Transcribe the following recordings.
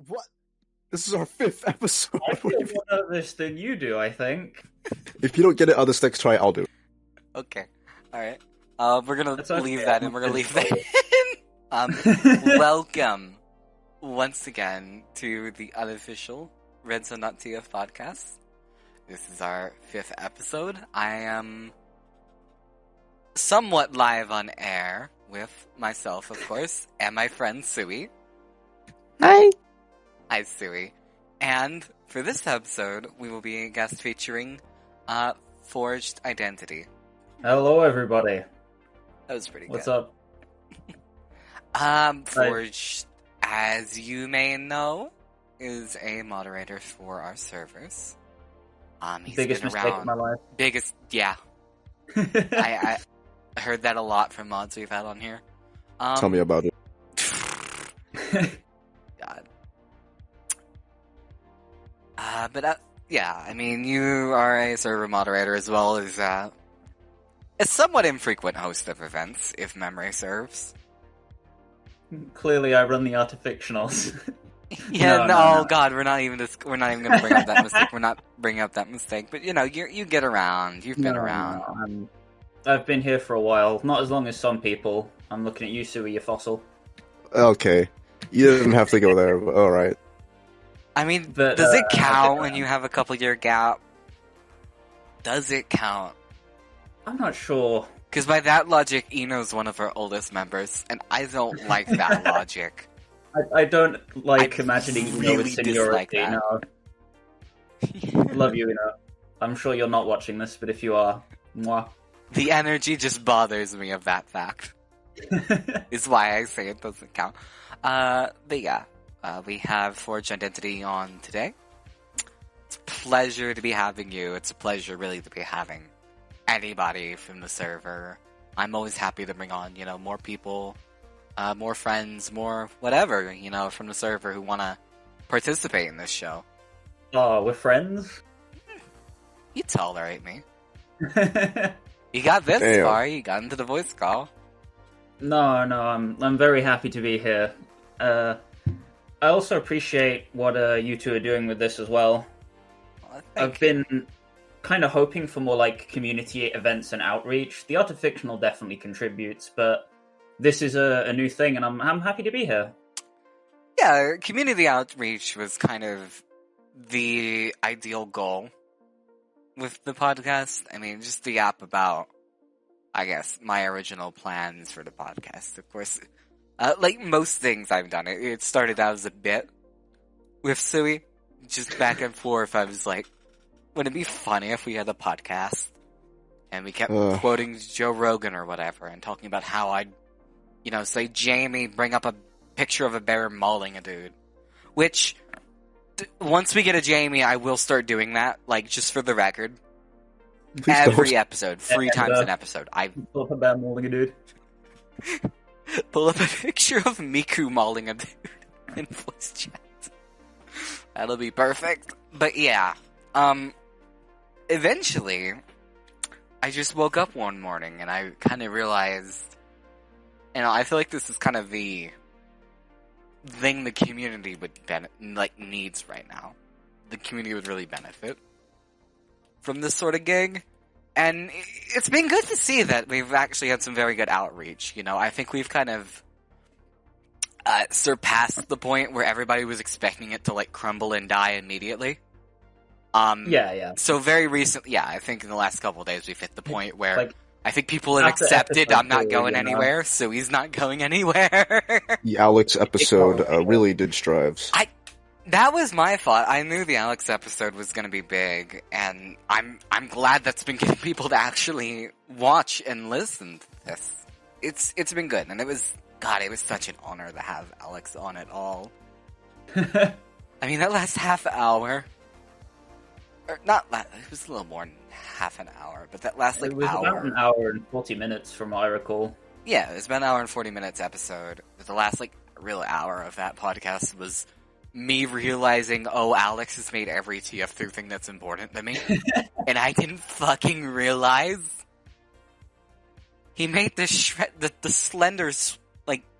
What? This is our 5th episode. I feel more nervous than you do, I think. If you don't get it on this next try, I'll do it. Okay. Alright. We're gonna That's okay. leave that in. We're gonna leave that in. Welcome once again to the unofficial Redsun TF podcast. This is our 5th episode. I am somewhat live on air with myself, of course, and my friend Sui. Hi. Hi, Sui. And for this episode, we will be guest featuring Forged Identity. Hello, everybody. That was pretty good. What's up? Forged, as you may know, is a moderator for our servers. He's Biggest been mistake around. of my life. Biggest, yeah. I heard that a lot from mods we've had on here. Tell me about it. God. Yeah, I mean, you are a server moderator as well as a somewhat infrequent host of events, if memory serves. Clearly, I run the artifictionals. Yeah, No. God, we're not even going to bring up that mistake. We're not bringing up that mistake, but you know, you get around. You've been around. I've been here for a while. Not as long as some people. I'm looking at you, Sui, you fossil. Okay. You didn't have to go there, but alright. I mean, But, does it I've count been when you have a couple-year gap? Does it count? I'm not sure. Because by that logic, Eno's one of our oldest members, and I don't like that logic. I don't like I imagining Eno really with dislike seniority. that. No. Love you, Eno. I'm sure you're not watching this, but if you are, mwah. The energy just bothers me of that fact. Is why I say it doesn't count. But yeah, we have Forged Identity on today. It's a pleasure to be having you. It's a pleasure, really, to be having anybody from the server. I'm always happy to bring on, more people, more friends, more whatever, from the server who want to participate in this show. Oh, we're friends? You tolerate me. You got this Damn. far. You got into the voice call. No, I'm very happy to be here. I also appreciate what you two are doing with this as well. Well, I've been kind of hoping for more like community events and outreach. The Artifictional definitely contributes, but this is a new thing, and I'm happy to be here. Yeah, community outreach was kind of the ideal goal with the podcast. I mean, just the app about, I guess, my original plans for the podcast. Of course, like most things I've done, it started out as a bit with Sui, just back and forth. I was like, wouldn't it be funny if we had a podcast? And we kept quoting Joe Rogan or whatever and talking about how I'd, say, Jamie, bring up a picture of a bear mauling a dude. Which, once we get a Jamie, I will start doing that, like, just for the record. Please Every don't. episode, 3 times an episode. I Pull up a bad mauling a dude. pull up a picture of Miku mauling a dude in voice chat. That'll be perfect. But yeah, eventually, I just woke up one morning and I kind of realized, I feel like this is kind of the thing the community would needs right now. The community would really benefit from this sort of gig. And it's been good to see that we've actually had some very good outreach. I think we've kind of surpassed the point where everybody was expecting it to crumble and die immediately. Yeah. So very recently, I think in the last couple of days we've hit the point where I think people have after accepted episode I'm not 2, going anywhere, so he's not going anywhere. The Alex episode really did strives. That was my thought. I knew the Alex episode was going to be big, and I'm glad that's been getting people to actually watch and listen to this. It's been good, and it was such an honor to have Alex on it all. I mean, that last half hour, or not, it was a little more than half an hour, but that last It was hour. about an hour and 40 minutes from what I recall. Yeah, it was about an hour and 40 minutes episode. But the last real hour of that podcast was me realizing, Alex has made every TF2 thing that's important to me. And I didn't fucking realize. He made the Slender,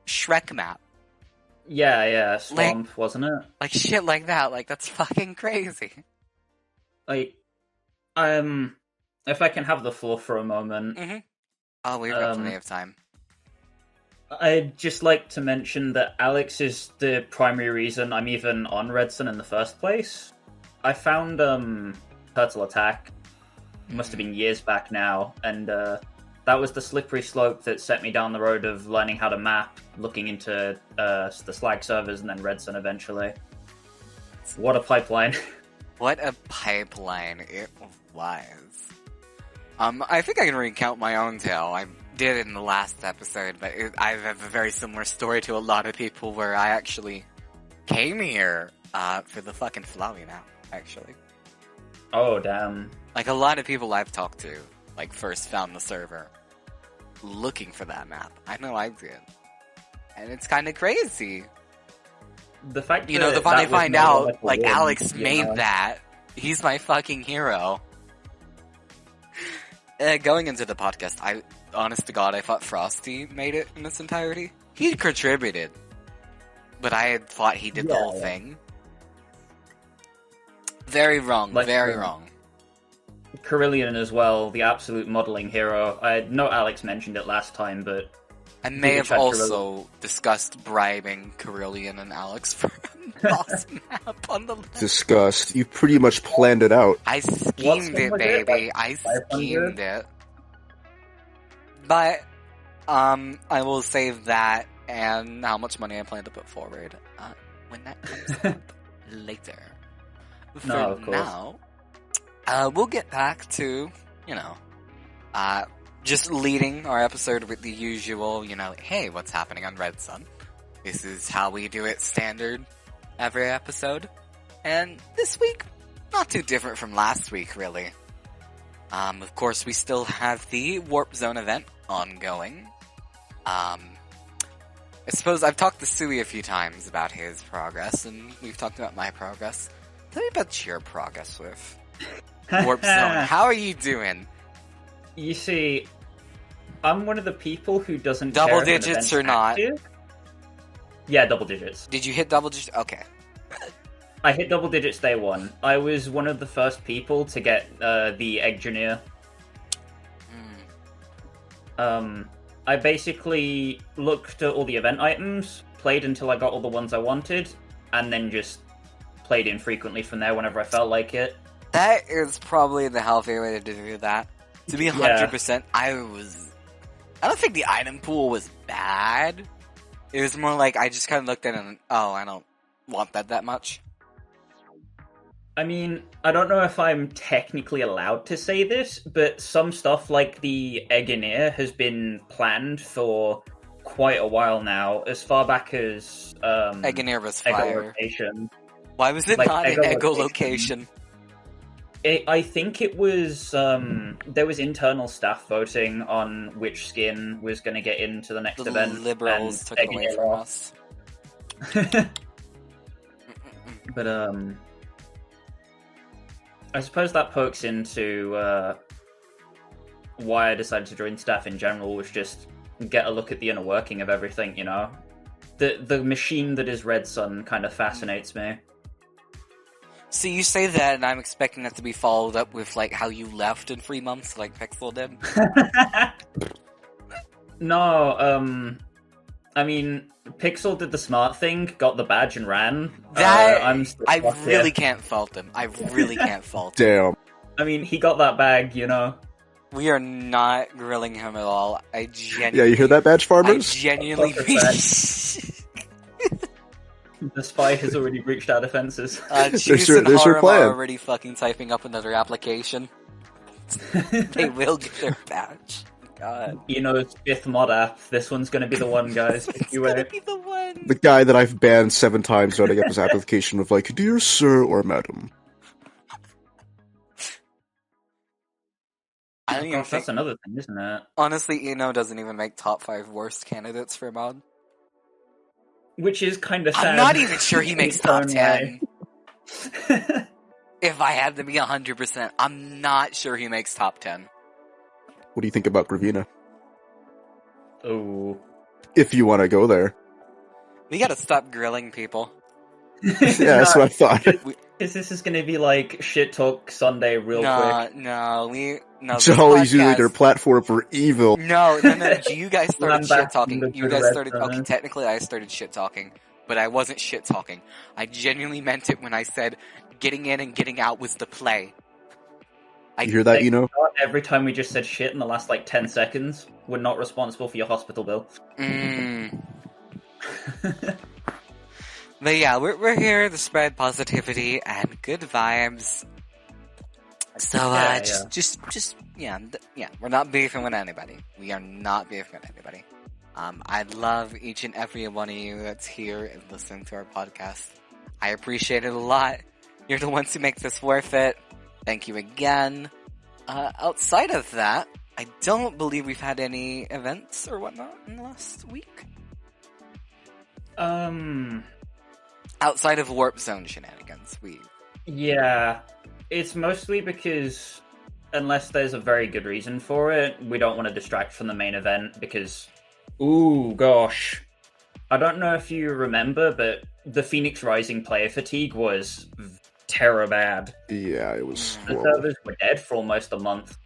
Shrek map. Yeah, Swamp, wasn't it? Like, shit like that. Like, that's fucking crazy. Like, if I can have the floor for a moment, Mm-hmm. Oh, we've got plenty of time. I'd just like to mention that Alex is the primary reason I'm even on Redsun in the first place. I found Turtle Attack, must have been years back now, and that was the slippery slope that set me down the road of learning how to map, looking into the Slag servers, and then Redsun eventually. What a pipeline. What a pipeline it was. I think I can recount my own tale. I did it in the last episode, but I have a very similar story to a lot of people where I actually came here for the fucking Flowey now, actually. Oh, damn. Like, a lot of people I've talked to, like, first found the server looking for that map. I know I did. And it's kind of crazy. The fact you know, the fun I find out, like, Alex made that. He's my fucking hero. Going into the podcast, honest to God, I thought Frosty made it in its entirety. He contributed. But I had thought he did the whole thing. Very wrong, very wrong. Carillion as well, the absolute modeling hero. I know Alex mentioned it last time, but... I may have also discussed bribing Carillion and Alex for a boss map on the list. Discussed. You pretty much planned it out. I schemed it, baby. I schemed it. But, I will save that and how much money I plan to put forward when that comes up later. For of course. now, we'll get back to, just leading our episode with the usual, hey, what's happening on Redsun? This is how we do it standard every episode. And this week, not too different from last week, really. Of course, we still have the Warp Zone event ongoing. I suppose I've talked to Sui a few times about his progress, and we've talked about my progress. Tell me about your progress with Warp Zone. How are you doing? You see, I'm one of the people who doesn't double care if digits or not. Active. Yeah, double digits. Did you hit double digits? Okay. I hit double digits day one. I was one of the first people to get the Engineer. I basically looked at all the event items, played until I got all the ones I wanted, and then just played infrequently from there whenever I felt like it. That is probably the healthier way to do that. To be 100%, I don't think the item pool was bad. It was more like I just kind of looked at it and, I don't want that much. I mean, I don't know if I'm technically allowed to say this, but some stuff like the Engineer has been planned for quite a while now, as far back as Engineer was fire. Echolocation. Why was it not in echolocation? I think it was there was internal staff voting on which skin was going to get into the next event. The liberals took it away from us. But I suppose that pokes into why I decided to join staff in general, was just get a look at the inner working of everything, The machine that is Redsun kind of fascinates me. So you say that, and I'm expecting that to be followed up with, how you left in 3 months, like Pixel did? No, I mean, Pixel did the smart thing, got the badge and ran. I really can't fault him. I really can't fault him. Damn. I mean, he got that bag, We are not grilling him at all. Yeah, you hear that, badge farmers? I genuinely... The spy has already breached our defenses. Juice and Harem are already fucking typing up another application. They will get their badge. God. Eno's 5th mod app. This one's gonna be the one, guys. It's gonna be the one. The guy that I've banned 7 times running up his application of dear sir or madam. I don't even think... That's another thing, isn't it? Honestly, Eno doesn't even make top 5 worst candidates for a mod. Which is kind of sad. I'm not even sure he makes top 10. If I had to be 100%, I'm not sure he makes top 10. What do you think about Gravina? Oh. If you want to go there. We gotta stop grilling people. Yeah, that's what I thought. Because this is going to be like Shit Talk Sunday real quick. No, this Jolly's using podcast- their platform for evil. No, you guys started shit talking. Lambasting the You good guys Red started. Sun. Okay, technically, I started shit talking, but I wasn't shit talking. I genuinely meant it when I said getting in and getting out was the play. You hear that, Every time we just said shit in the last, 10 seconds, we're not responsible for your hospital bill. But yeah, we're here to spread positivity and good vibes. So, we're not beefing with anybody. We are not beefing with anybody. I love each and every one of you that's here and listening to our podcast. I appreciate it a lot. You're the ones who make this worth it. Thank you again. Outside of that, I don't believe we've had any events or whatnot in the last week. Outside of Warp Zone shenanigans, Yeah, it's mostly because unless there's a very good reason for it, we don't want to distract from the main event because, ooh, gosh. I don't know if you remember, but the Phoenix Rising player fatigue was terror bad. Yeah, it was The horrible. servers were dead for almost a month.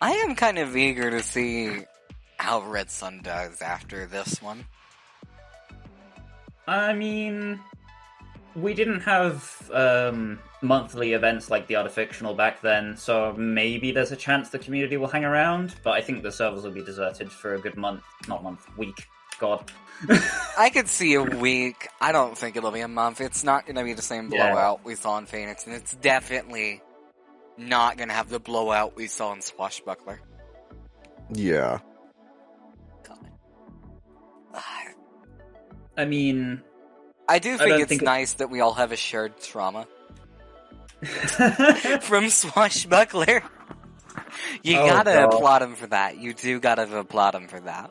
I am kind of eager to see how Redsun does after this one. I mean, we didn't have monthly events like the Unofficial back then, so maybe there's a chance the community will hang around, but I think the servers will be deserted for a good week. God. I could see a week. I don't think it'll be a month. It's not going to be the same blowout we saw in Phoenix, and it's definitely not going to have the blowout we saw in Swashbuckler. Yeah. I mean, I do think don't it's think nice that we all have a shared trauma from Swashbuckler. You Oh, gotta God. applaud him for that. You do gotta applaud him for that.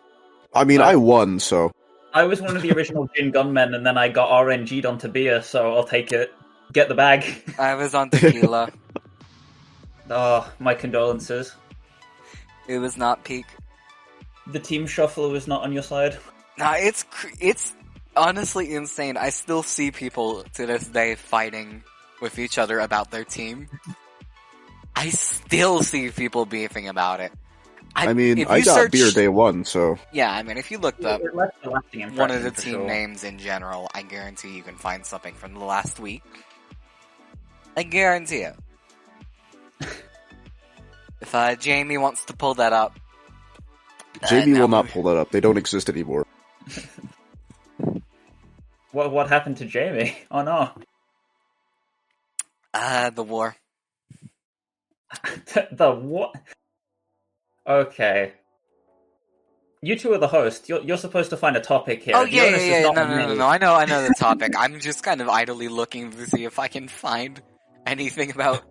I mean, I won, so. I was one of the original Jin gunmen, and then I got RNG'd onto beer, so I'll take it. Get the bag. I was on tequila. Oh, my condolences. It was not peak. The team shuffle was not on your side. Nah, it's honestly insane. I still see people to this day fighting with each other about their team. I still see people beefing about it. I mean, I got beer day one, so. Yeah, I mean, if you looked up It left a lasting impression, one of the for team sure. names in general, I guarantee you can find something from the last week. I guarantee it. If Jamie wants to pull that up. Jamie now will not pull that up. They don't exist anymore. What happened to Jamie? Oh no. The war. The what? Okay. You two are the host. You're supposed to find a topic here. Oh The yeah, onus is yeah. not No, on me. I know the topic. I'm just kind of idly looking to see if I can find anything about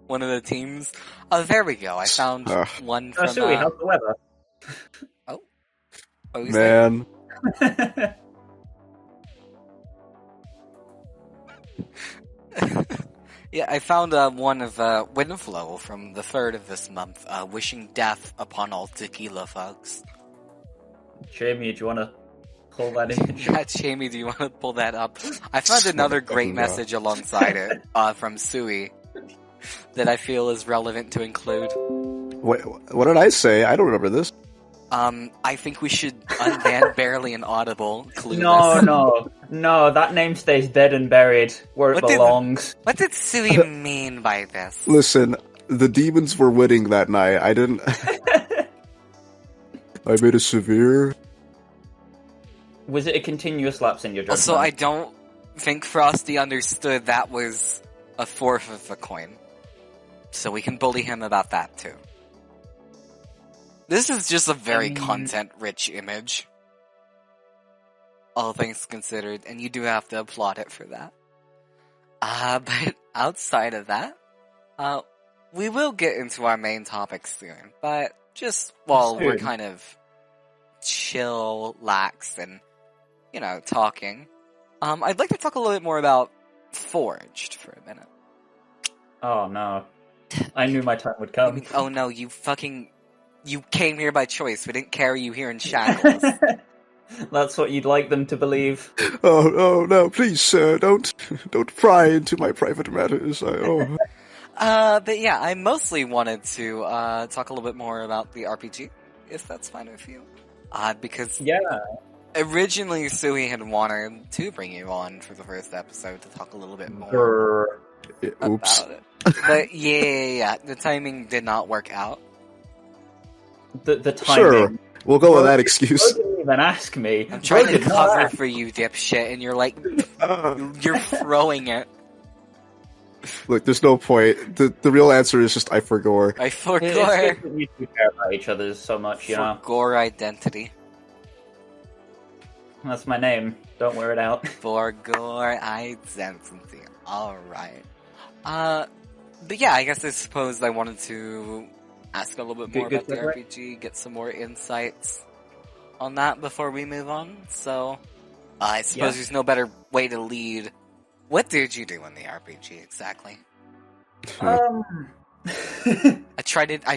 one of the teams. Oh, there we go. I found one Oh, from. Sui, how's the weather? Oh, he's there. Man. Yeah, I found one of Winflow from the 3rd of this month, wishing death upon all tequila folks. Jamie, do you want to pull that image? Yeah, Jamie, do you want to pull that up? I found another great message alongside it from Sui that I feel is relevant to include. What did I say? I don't remember this. I think we should unban Barely Inaudible. Clueless. No, that name stays dead and buried where it belongs. What did Sui mean by this? Listen, the demons were winning that night. I didn't. I made a severe. Was it a continuous lapse in your judgment? Also, I don't think Frosty understood that was a fourth of the coin. So we can bully him about that too. This is just a very content-rich image. All things considered, and you do have to applaud it for that. But outside of that, we will get into our main topic soon. But just while we're kind of chill, lax, and, talking, I'd like to talk a little bit more about Forged for a minute. Oh no. I knew my time would come. Oh no, you came here by choice. We didn't carry you here in shackles. That's what you'd like them to believe. Oh, no, please, sir, don't pry into my private matters. But yeah, I mostly wanted to talk a little bit more about the RPG, if that's fine with you. Because Yeah. originally Sui had wanted to bring you on for the first episode to talk a little bit more Grr. Oops. about it. But yeah, the timing did not work out. The timing. Sure, we'll go with that excuse. Bro didn't even ask me. I'm trying Bro to did not cover ask. for you, dipshit, and you're like, Uh, you're throwing it. Look, there's no point. The real answer is just I forgot. I It's forgot good that you two care about each other so much, you know. Forgore identity. That's my name. Don't wear it out. Forgore identity. Alright. But yeah, I suppose I wanted to ask a little bit more Good about the segue. RPG, get some more insights on that before we move on. So, I suppose Yeah. there's no better way to lead. What did you do in the RPG exactly? I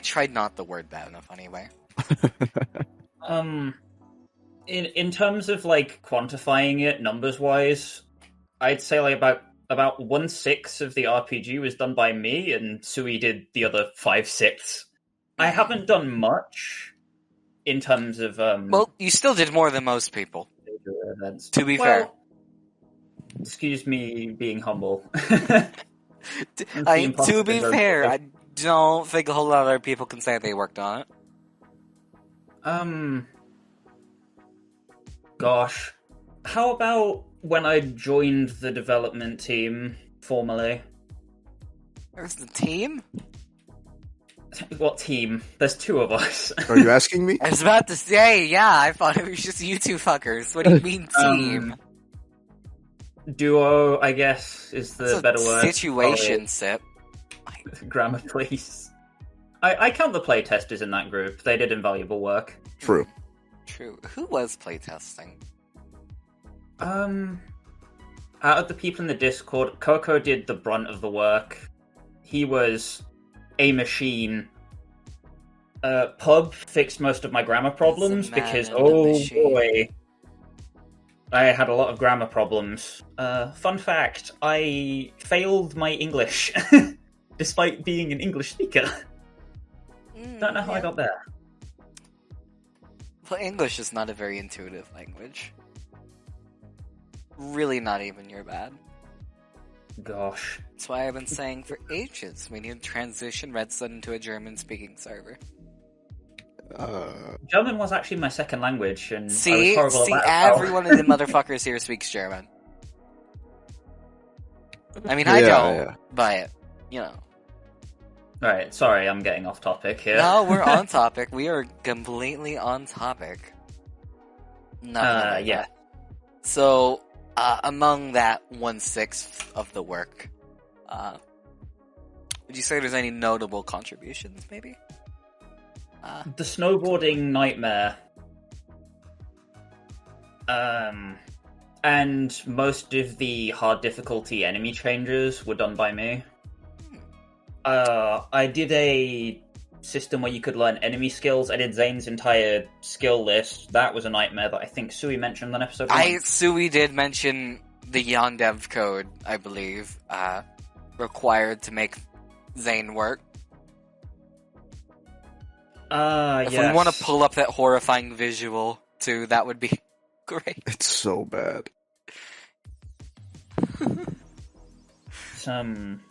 tried not to word that in a funny way. In terms of like quantifying it numbers wise, I'd say like about 1/6 of the RPG was done by me, and Sui did the other 5/6. I haven't done much in terms of Well, you still did more than most people. events. To be fair. Excuse me being humble. To be fair, I don't think a whole lot of other people can say they worked on it. Gosh. How about when I joined the development team formally? There's the team? What team? There's two of us. Are you asking me? I was about to say, yeah, I thought it was just you two fuckers. What do you mean team? Duo, I guess, is the It's a better word. situation, Sip. Grammar, please. I count the playtesters in that group. They did invaluable work. True. True. Who was playtesting? Out of the people in the Discord, Coco did the brunt of the work. He was a machine. Pub fixed most of my grammar problems man because, in a oh machine. boy, I had a lot of grammar problems. Fun fact, I failed my English, despite being an English speaker. Don't know how I got there. Well, English is not a very intuitive language. Really not even your bad. Gosh. That's why I've been saying for ages, we need to transition Redsun into a German-speaking server. German was actually my second language, and I was See, horrible at that as well. every one of the motherfuckers here speaks German. I mean, I don't, but, you know. Alright, sorry, I'm getting off topic here. No, we're on topic. We are completely on topic. No. Yeah. So, among that 1/6 of the work, would you say there's any notable contributions, maybe? The snowboarding nightmare. And most of the hard difficulty enemy changes were done by me. I did a system where you could learn enemy skills. I did Zane's entire skill list. That was a nightmare that I think Sui mentioned on episode 1. Sui did mention the Yondev code, I believe, required to make Zane work. If yes. we want to pull up that horrifying visual, too, that would be great. It's so bad.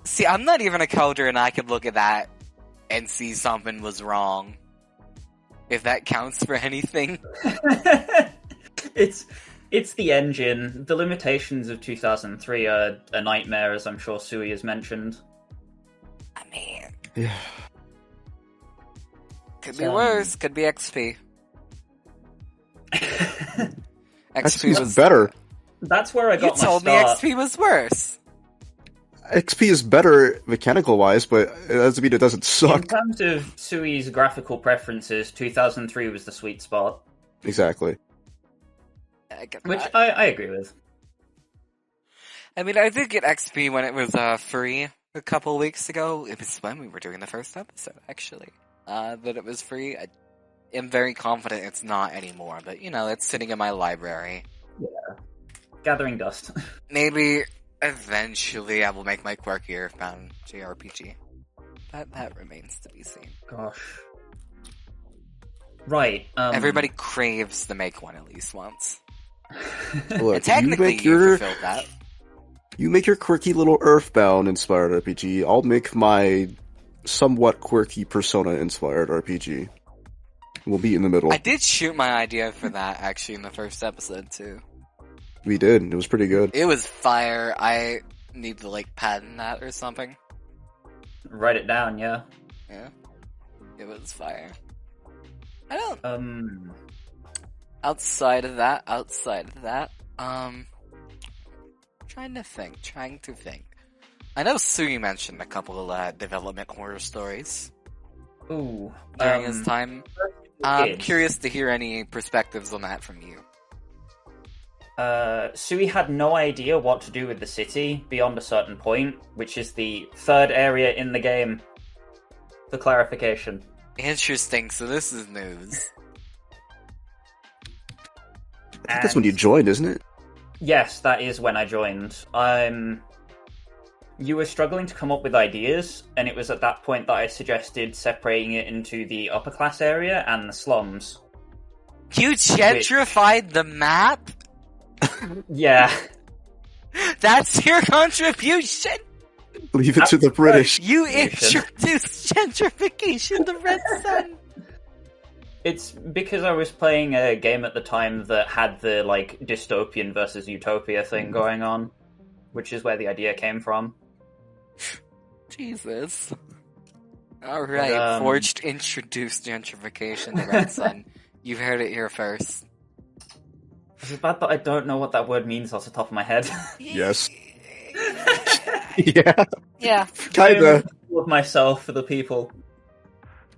See, I'm not even a coder, and I could look at that and see something was wrong. If that counts for anything. It's the engine. The limitations of 2003 are a nightmare, as I'm sure Sui has mentioned. I mean, Yeah. could be worse. Could be XP. XP is better. That's where I You got my told me start. XP was worse. XP is better mechanical wise, but it doesn't mean it doesn't In suck. terms of Sui's graphical preferences, 2003 was the sweet spot. Exactly. I get Which that. I agree with. I mean, I did get XP when it was free a couple weeks ago. It was when we were doing the first episode, actually. That it was free. am very confident it's not anymore, but it's sitting in my library. Gathering dust. Maybe eventually I will make my quirky Earthbound JRPG. That remains to be seen. Gosh. Right. Everybody craves to make one at least once. Look, And technically, you fulfilled that. You make your quirky little Earthbound inspired RPG. I'll make my somewhat quirky Persona inspired RPG. We'll be in the middle. I did shoot my idea for that actually in the first episode too. We did. It was pretty good. It was fire. I need to patent that or something. Write it down, yeah. Yeah. It was fire. I don't outside of that, trying to think. I know Sui mentioned a couple of development horror stories Ooh. during his time. I'm kids. curious to hear any perspectives on that from you. Sui had no idea what to do with the city beyond a certain point, which is the third area in the game. For clarification. Interesting, so this is news. I think that's when you joined, isn't it? Yes, that is when I joined. You were struggling to come up with ideas, and it was at that point that I suggested separating it into the upper class area and the slums. You gentrified the map? Yeah. That's your contribution? Leave it to the British. You introduced gentrification to Red Sun? It's because I was playing a game at the time that had the, dystopian versus utopia thing going on, which is where the idea came from. Jesus. Alright, Forged introduced gentrification to Red Sun. You've heard it here first. It's bad that I don't know what that word means off the top of my head. Yes. Yeah. Yeah. Kinda. With myself for the people.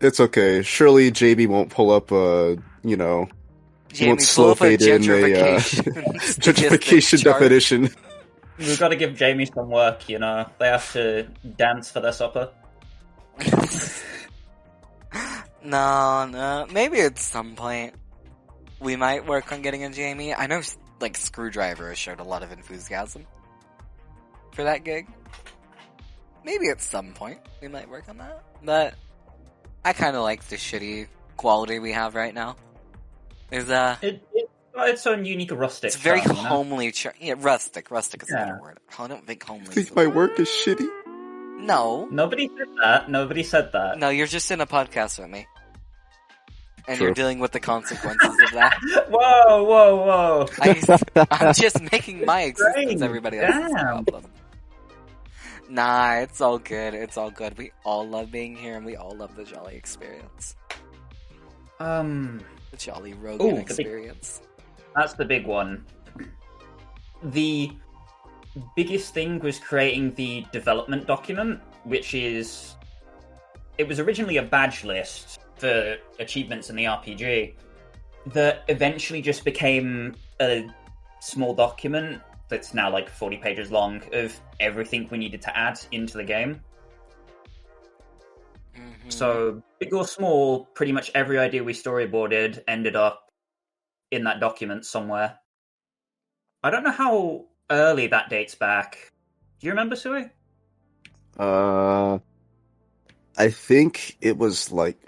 It's okay. Surely JB won't pull up he won't slow fade in a gentrification definition. We've got to give Jamie some work, They have to dance for their supper. No. Maybe at some point we might work on getting a Jamie. I know, Screwdriver has showed a lot of enthusiasm for that gig. Maybe at some point we might work on that. But I kind of like the shitty quality we have right now. There's It's got its own unique rustic. it's very charm, homely. Rustic. Rustic is a better word. I don't think homely. Think my work is shitty? No. Nobody said that. No, you're just in a podcast with me. And True. you're dealing with the consequences of that. Whoa. I'm just making my existence everybody else's Damn. problem. Nah, it's all good. It's all good. We all love being here, and we all love the jolly experience. The jolly Rogan experience. That's the big one. The biggest thing was creating the development document, which is... It was originally a badge list for achievements in the RPG that eventually just became a small document that's now 40 pages long of everything we needed to add into the game. Mm-hmm. So, big or small, pretty much every idea we storyboarded ended up in that document somewhere. I don't know how early that dates back. Do you remember, Sui? I think it was late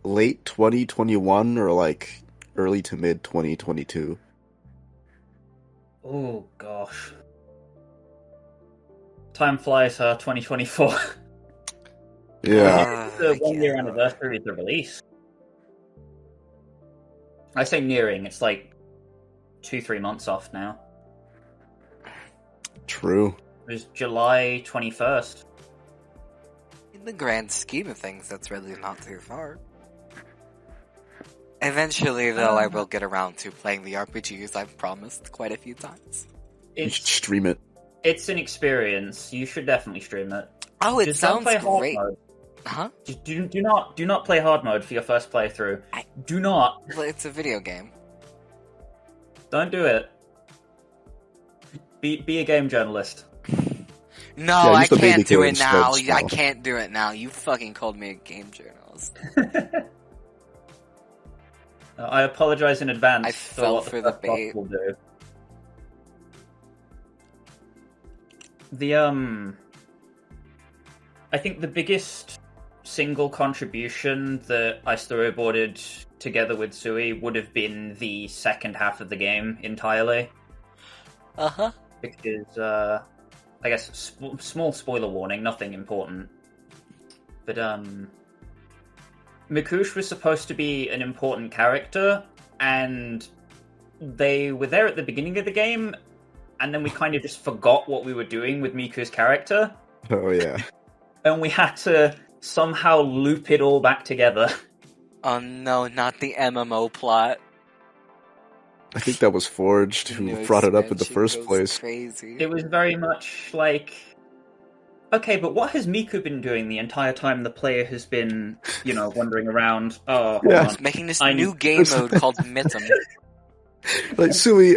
2021 or early to mid 2022. Oh, gosh. Time flies, 2024. Yeah. It's the 1 year anniversary of the release. I say nearing, it's 2-3 months off now. True. It was July 21st. In the grand scheme of things, that's really not too far. Eventually, though, I will get around to playing the RPGs I've promised quite a few times. You should stream it. It's an experience. You should definitely stream it. Oh, it Just don't sounds play hard great. mode. Huh? Do not play hard mode for your first playthrough. Do not. Well, it's a video game. Don't do it. Be a game journalist. No, Yeah, I use the can't baby do carrot it now. instead, I so. can't do it now. You fucking called me a game journalist. I apologize in advance I for fell what the for the first boss bait. will do. I think the biggest single contribution that I storyboarded together with Sui would have been the second half of the game entirely. Uh-huh. Because, I guess, small spoiler warning, nothing important. But, Mikush was supposed to be an important character, and they were there at the beginning of the game, and then we kind of just forgot what we were doing with Miku's character, Oh yeah. and we had to somehow loop it all back together. Oh no, not the MMO plot. I think that was Forged who New brought it up in the expansion first goes place. Crazy. It was very much like, okay, but what has Miku been doing the entire time the player has been, wandering around? Oh, hold Yeah. on. Making this I new need- game mode called Mythm. Like, Sui,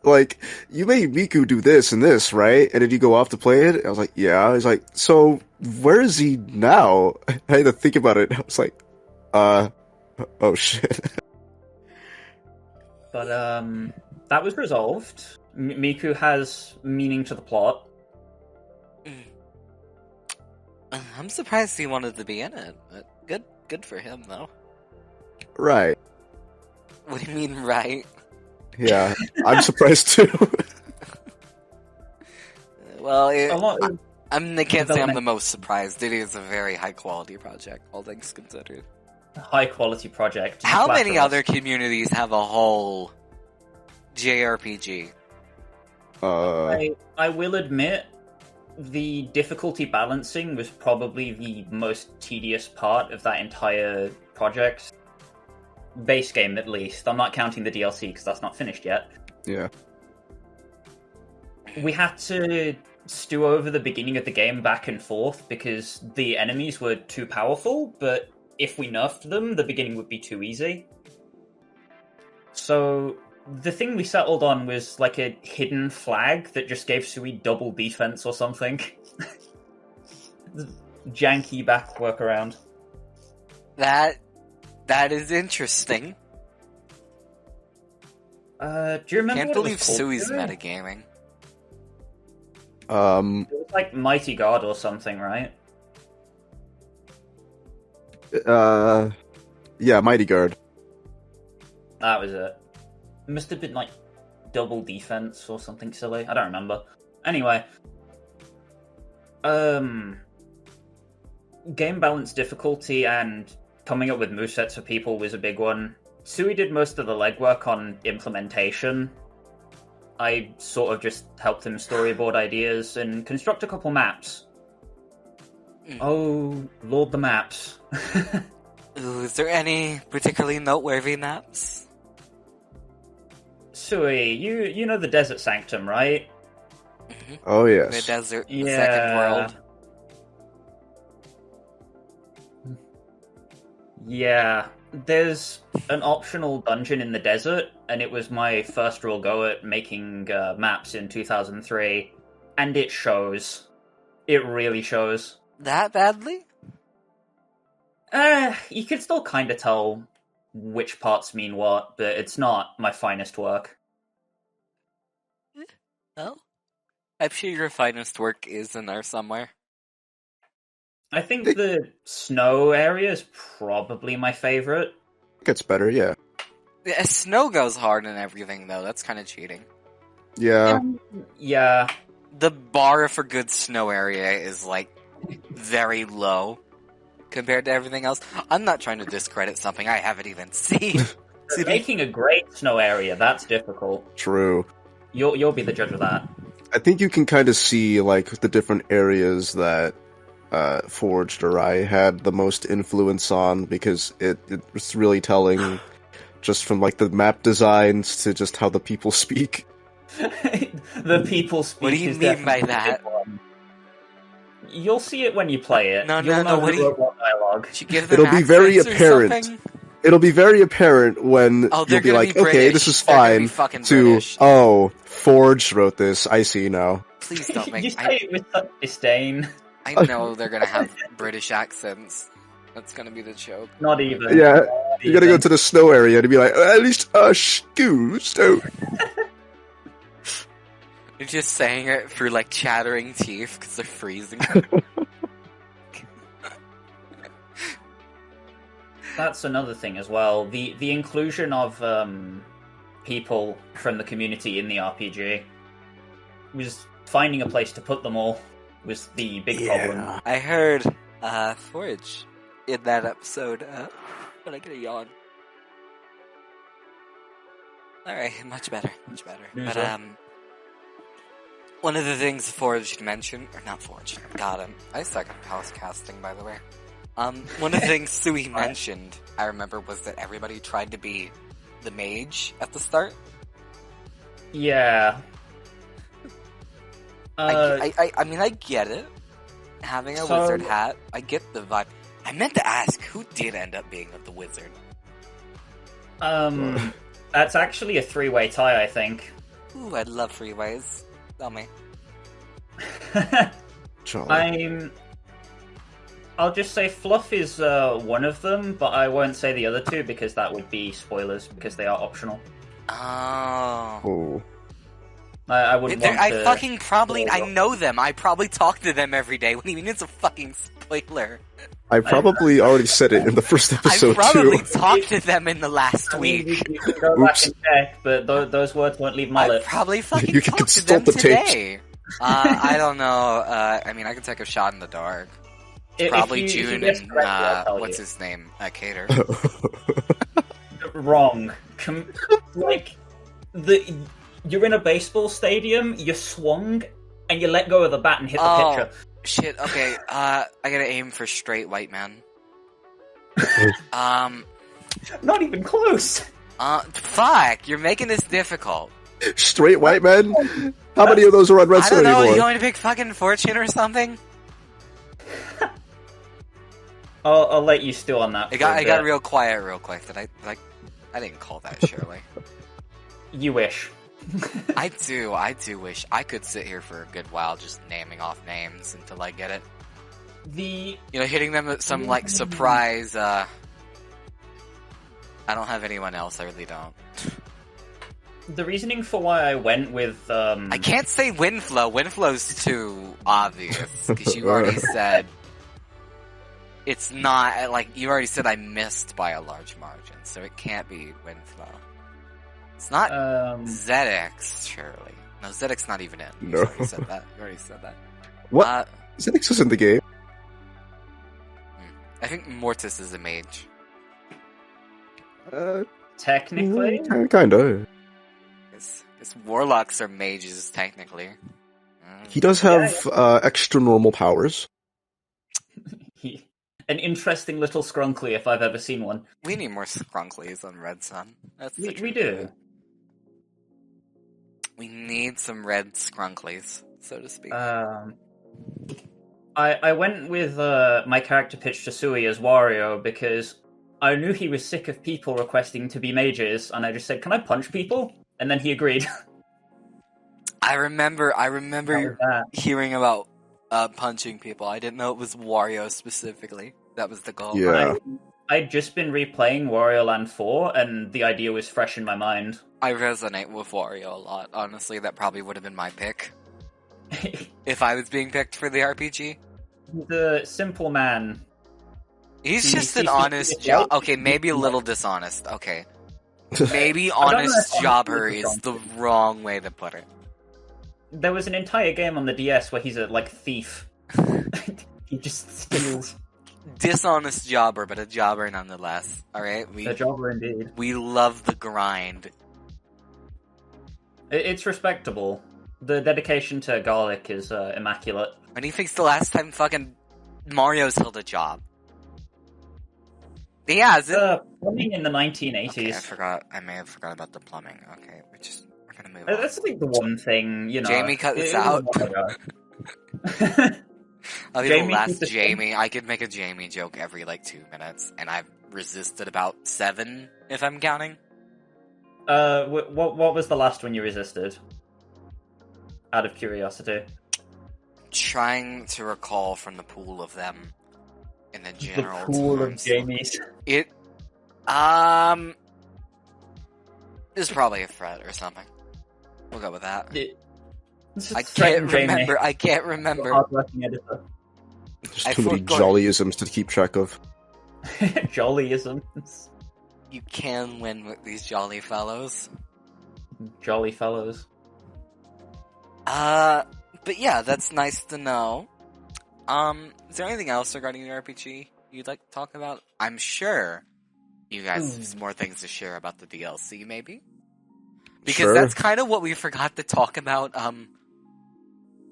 like, you made Miku do this and this, right? And then you go off to play it? I was like, yeah. He's like, so, where is he now? I had to think about it. I was like, oh shit. But, that was resolved. Miku has meaning to the plot. I'm surprised he wanted to be in it. But good for him, though. Right. What do you mean, right? Yeah, I'm surprised too. Well, A lot of I can't say I'm the development- most surprised. It is a very high quality project, all things considered. high quality project. How many Flatter us. other communities have a whole JRPG? I will admit, the difficulty balancing was probably the most tedious part of that entire project. Base game, at least. I'm not counting the DLC because that's not finished yet. Yeah. We had to stew over the beginning of the game back and forth because the enemies were too powerful, but if we nerfed them, the beginning would be too easy. So the thing we settled on was like a hidden flag that just gave Sui double defense or something. Janky back workaround. That is interesting. Do you remember? Can't what it believe was called? Sui's It metagaming. was like Mighty God or something, right? Yeah, Mighty Guard. That was it. It must have been like double defense or something silly. I don't remember. Anyway, game balance difficulty and coming up with movesets for people was a big one. Sui did most of the legwork on implementation. I sort of just helped him storyboard ideas and construct a couple maps. Oh, Lord, the maps. Ooh, is there any particularly noteworthy maps? Sui, you know the Desert Sanctum, right? Oh The yes. desert, the Yeah. second world. Yeah, there's an optional dungeon in the desert, and it was my first real go at making maps in 2003, and it shows. It really shows. That badly? You can still kind of tell which parts mean what, but it's not my finest work. Well, I'm sure your finest work is in there somewhere. I think the snow area is probably my favorite. Gets better, yeah. Yeah, snow goes hard and everything, though. That's kind of cheating. Yeah. Yeah, The bar for good snow area is, like, very low compared to everything else. I'm not trying to discredit something I haven't even seen. making a great snow area, that's difficult. True. You'll be the judge of that. I think you can kind of see like the different areas that Forged or I had the most influence on because it was really telling, just from like the map designs to just how the people speak. The people speak. What do you is mean by definitely that? a big one. You'll see it when you play it. No, You'll no, know what who do you- wrote what dialogue. Did you give them It'll be very accents or apparent. something? It'll be very apparent when Oh, they're you'll be gonna like, be okay, British. this is They're gonna fine. be fucking To British. oh, Forged wrote this. I see now. Please don't You make. say it with such disdain. I know they're gonna have British accents. That's gonna be the joke. Not even. Yeah, Not you gotta go even. to the snow area to be like, at least excuse. Oh. You're just saying it through like chattering teeth because they're freezing. That's another thing as well. The inclusion of people from the community in the RPG was finding a place to put them all was the big problem. I heard Forge in that episode. But I get a yawn. Alright, much better. But one of the things Forge mentioned, or not Forge, got him. I suck at house casting, by the way. One of the things Sui mentioned, I remember, was that everybody tried to be the mage at the start. Yeah. I mean, I get it. Having a wizard hat, I get the vibe. I meant to ask, who did end up being the wizard? That's actually a 3-way tie, I think. Ooh, I'd love freeways. Tell me. I'll just say Fluff is one of them, but I won't say the other two because that would be spoilers because they are optional. Oh. I wouldn't want to... I fucking probably... I know them. I probably talk to them every day. What do you mean it's a fucking spoiler? I probably already said it in the first episode, I probably too. talked to them in the last week. You can go back and check, but those words won't leave my lips. I probably fucking You can talked to them consult the tapes. today. I don't know. I mean, I can take a shot in the dark. It's probably June and, what's his name? Cater. Wrong. You're in a baseball stadium, you swung, and you let go of the bat and hit the pitcher. Shit, okay, I gotta aim for straight white man. Not even close! Fuck, you're making this difficult. Straight white men? How many of those are on Redsun I don't know, anymore? you want me to pick fucking Fortune or something? I'll let you stew on that. It got real quiet real quick. I didn't call that, surely. You wish. I do wish I could sit here for a good while just naming off names until I get it. Hitting them with some, like, surprise, I don't have anyone else, I really don't. The reasoning for why I went with, I can't say Windflow. Windflow's too obvious, because you already said... It's not, like, you already said I missed by a large margin, so it can't be Windflow. It's not ZX, surely. No, ZX not even in. You already said that. What? ZX was in the game. I think Mortis is a mage. Technically? Kinda. It's warlocks are mages, technically. He does have extra normal powers. An interesting little scrunkly, if I've ever seen one. We need more scrunklies on Redsun. We do. We need some red scrunklies, so to speak. I went with my character pitch to Sui as Wario because I knew he was sick of people requesting to be mages, and I just said, "Can I punch people?" And then he agreed. I remember hearing about punching people. I didn't know it was Wario specifically. That was the goal. Yeah. I'd just been replaying Wario Land 4, and the idea was fresh in my mind. I resonate with Wario a lot. Honestly, that probably would have been my pick. If I was being picked for the RPG. The simple man. He's just an honest job. Okay, maybe a little dishonest. Okay. Maybe honest jobber is the wrong way to put it. There was an entire game on the DS where he's a, thief. He just steals. Dishonest jobber, but a jobber nonetheless. Alright? A jobber indeed. We love the grind. It's respectable. The dedication to garlic is immaculate. When do you think's the last time fucking Mario's held a job? Yeah, is it? Plumbing in the 1980s. Okay, I may have forgot about the plumbing. Okay, we're gonna move on. That's the one thing, Jamie, cut this out. I'll be the last Jamie. I could make a Jamie joke every 2 minutes, and I've resisted about 7, if I'm counting. What was the last one you resisted? out of curiosity? Trying to recall from the pool of them in the general The pool of terms. Jamies. It is probably a threat or something. We'll go with that. I can't remember. I can't remember. Hardworking editor. There's too many jollyisms to keep track of. Jollyisms. You can win with these jolly fellows. Jolly fellows. But yeah, that's nice to know. Is there anything else regarding the RPG you'd like to talk about? I'm sure you guys have some more things to share about the DLC, maybe? Because that's kind of what we forgot to talk about,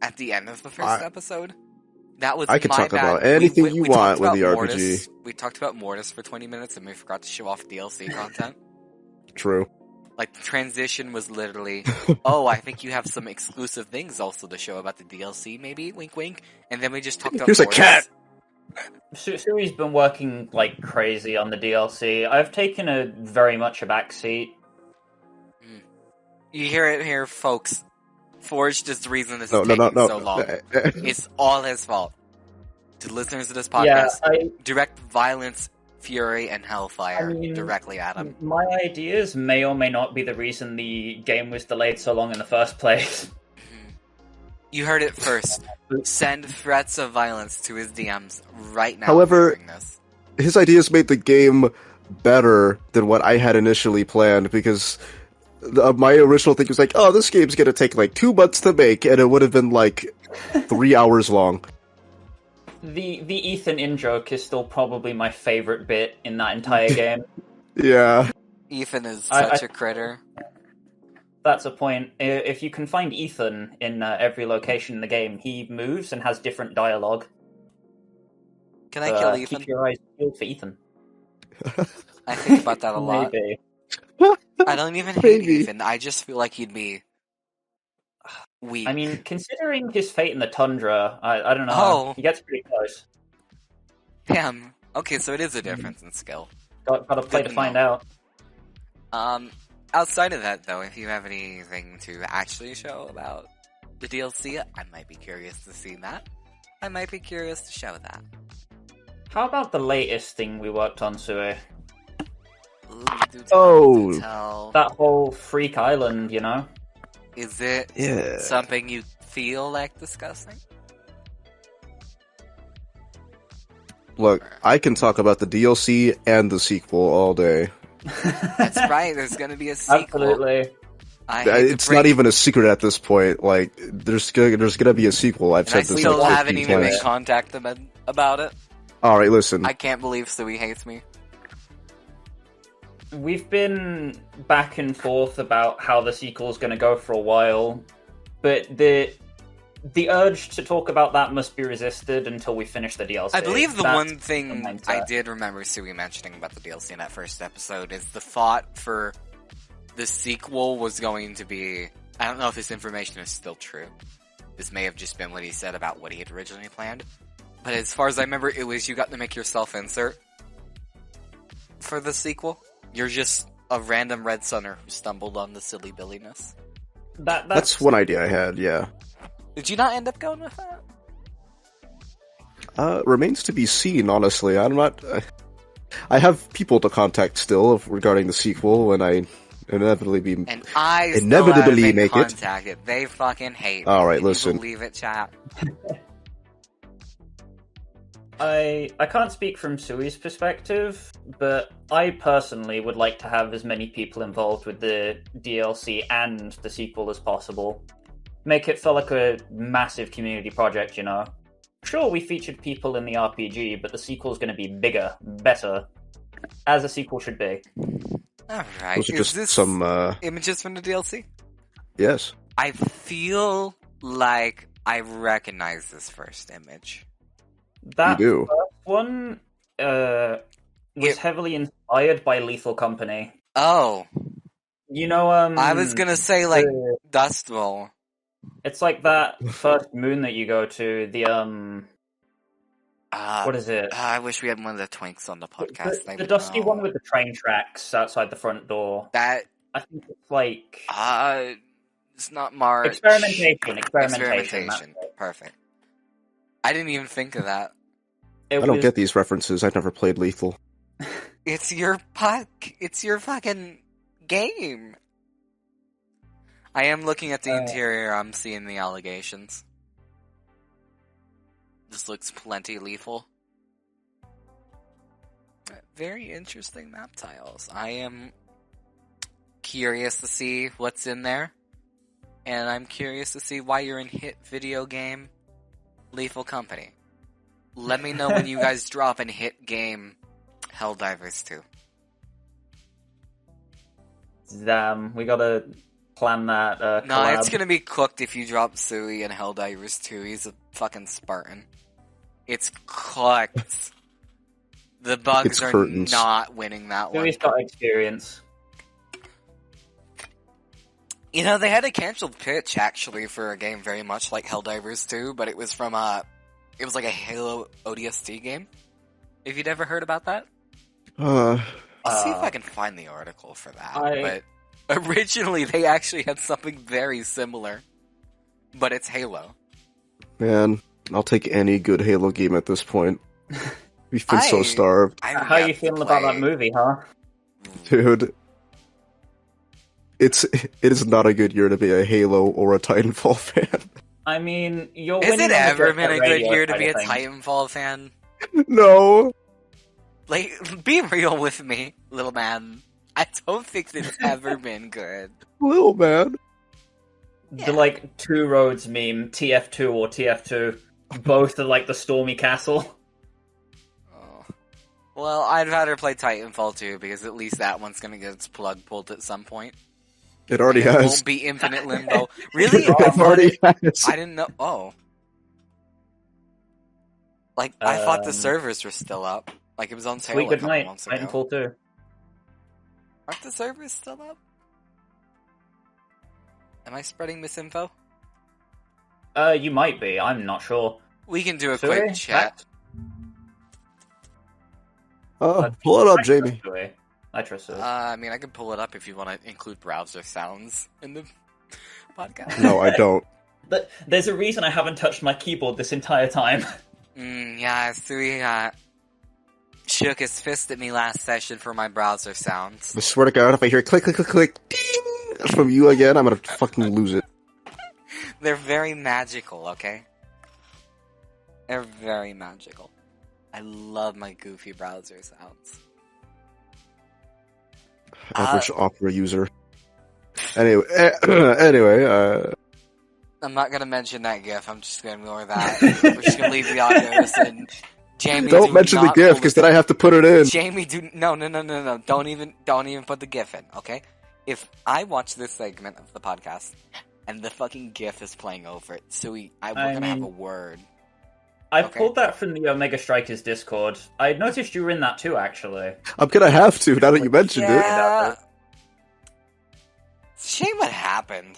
at the end of the first episode. That was I could talk about anything you want with the RPG. We talked about Mortis for 20 minutes and we forgot to show off DLC content. True. Like, the transition was literally, oh, I think you have some exclusive things also to show about the DLC, maybe? Wink, wink. And then we just talked about Here's Mortis. a cat! Sui's been working like crazy on the DLC. I've taken very much a backseat. You hear it here, folks. Forged is the reason this No, is no, taking no, so no. long. It's all his fault. To listeners of this podcast, direct violence, fury, and hellfire directly at him. My ideas may or may not be the reason the game was delayed so long in the first place. You heard it first. Send threats of violence to his DMs right now. However, his ideas made the game better than what I had initially planned, because my original thing was like, oh, this game's gonna take like 2 months to make, and it would have been like 3 hours long. The Ethan in-joke is still probably my favorite bit in that entire game. Yeah. Ethan is such a critter. That's a point. If you can find Ethan in every location in the game, he moves and has different dialogue. Can I kill Ethan? Keep your eyes peeled for Ethan. I think about that a lot. Maybe. I don't even hate Ethan. I just feel like he'd be weak. I mean, considering his fate in the tundra, I don't know. Oh. He gets pretty close. Damn. Okay, so it is a difference in skill. Gotta play to find out. Outside of that, though, if you have anything to actually show about the DLC, I might be curious to see that. I might be curious to show that. How about the latest thing we worked on, Sue? That whole Freak Island, you know? Is it something you feel like discussing? Look, I can talk about the DLC and the sequel all day. That's right, there's gonna be a sequel. Absolutely. It's not even a secret at this point. Like, there's gonna be a sequel. I've said this. I still haven't even been contacted about it. Alright, listen. I can't believe Sui hates me. We've been back and forth about how the sequel's going to go for a while, but the urge to talk about that must be resisted until we finish the DLC. I believe the one thing I did remember Sui mentioning about the DLC in that first episode is the thought for the sequel was going to be... I don't know if this information is still true. This may have just been what he said about what he had originally planned. But as far as I remember, it was you got to make your self-insert for the sequel. You're just a random red sunner who stumbled on the silly billiness. That's one idea I had, yeah. Did you not end up going with that? Remains to be seen, honestly. I'm not... I have people to contact still regarding the sequel when I inevitably and I inevitably make it. They fucking hate me. Alright, Can listen. you believe it, chat? I can't speak from Sui's perspective, but I personally would like to have as many people involved with the DLC and the sequel as possible. Make it feel like a massive community project, you know? Sure, we featured people in the RPG, but the sequel's going to be bigger, better, as a sequel should be. Alright, Those are is just this some, images from the DLC? Yes. I feel like I recognize this first image. That first one was heavily inspired by Lethal Company. Oh. You know, I was gonna say, like, Dust Bowl. It's like that first moon that you go to, the, what is it? I wish we had one of the twinks on the podcast. The dusty one with the train tracks outside the front door. That... I think it's like... It's not March. Experimentation. Experimentation. Perfect. I didn't even think of that. I don't get these references. I've never played Lethal. It's your It's your fucking game. I am looking at the interior. I'm seeing the allegations. This looks plenty lethal. Very interesting map tiles. I am curious to see what's in there. And I'm curious to see why you're in hit video game Lethal Company. Let me know when you guys drop in hit game Helldivers 2. Damn, we gotta plan that collab. No, it's gonna be cooked if you drop Sui in Helldivers 2. He's a fucking Spartan. It's cooked. The bugs are not winning that one. Sui's got experience. You know, they had a canceled pitch, actually, for a game very much like Helldivers 2, but it was from it was like a Halo ODST game. If you'd ever heard about that? I'll see if I can find the article for that. But originally, they actually had something very similar. But it's Halo. Man, I'll take any good Halo game at this point. We've been so starved. How are you feeling about that movie, huh? Dude. It is not a good year to be a Halo or a Titanfall fan. I mean, you're Has winning it ever been a good year to kind be a of thing. Titanfall fan? No. Like, be real with me, little man. I don't think it's ever been good. Little man. The, like, Two Roads meme, TF2 or TF2, both are like the Stormy Castle. Oh. Well, I'd rather play Titanfall 2, because at least that one's gonna get its plug pulled at some point. It already It has. won't be Infinite Limbo. Really? It already has. I didn't know. Oh. Like, I thought the servers were still up. Like, it was on sale Sweet a good couple night, months ago. Titanfall 2. Aren't the servers still up? Am I spreading misinfo? You might be, I'm not sure. We can do a Sui? quick chat. Pull it up, Jamie. I trust Sui. I mean, I can pull it up if you want to include browser sounds in the podcast. No, I don't. But there's a reason I haven't touched my keyboard this entire time. Yeah, Sui shook his fist at me last session for my browser sounds. I swear to God, if I hear click, click, click, click, ding from you again, I'm gonna fucking lose it. They're very magical, okay? They're very magical. I love my goofy browser sounds. Average Opera user. Anyway, I'm not gonna mention that GIF. I'm just gonna ignore that. We're just gonna leave the audios and Jamie. Don't mention the GIF because then I have to put it in. Jamie, no. Don't even put the GIF in. Okay? If I watch this segment of the podcast and the fucking GIF is playing over it, we're gonna have a word. I pulled that from the Omega Strikers Discord. I noticed you were in that too, actually. I'm gonna have to now that you mentioned Yeah. it. Shame what happened.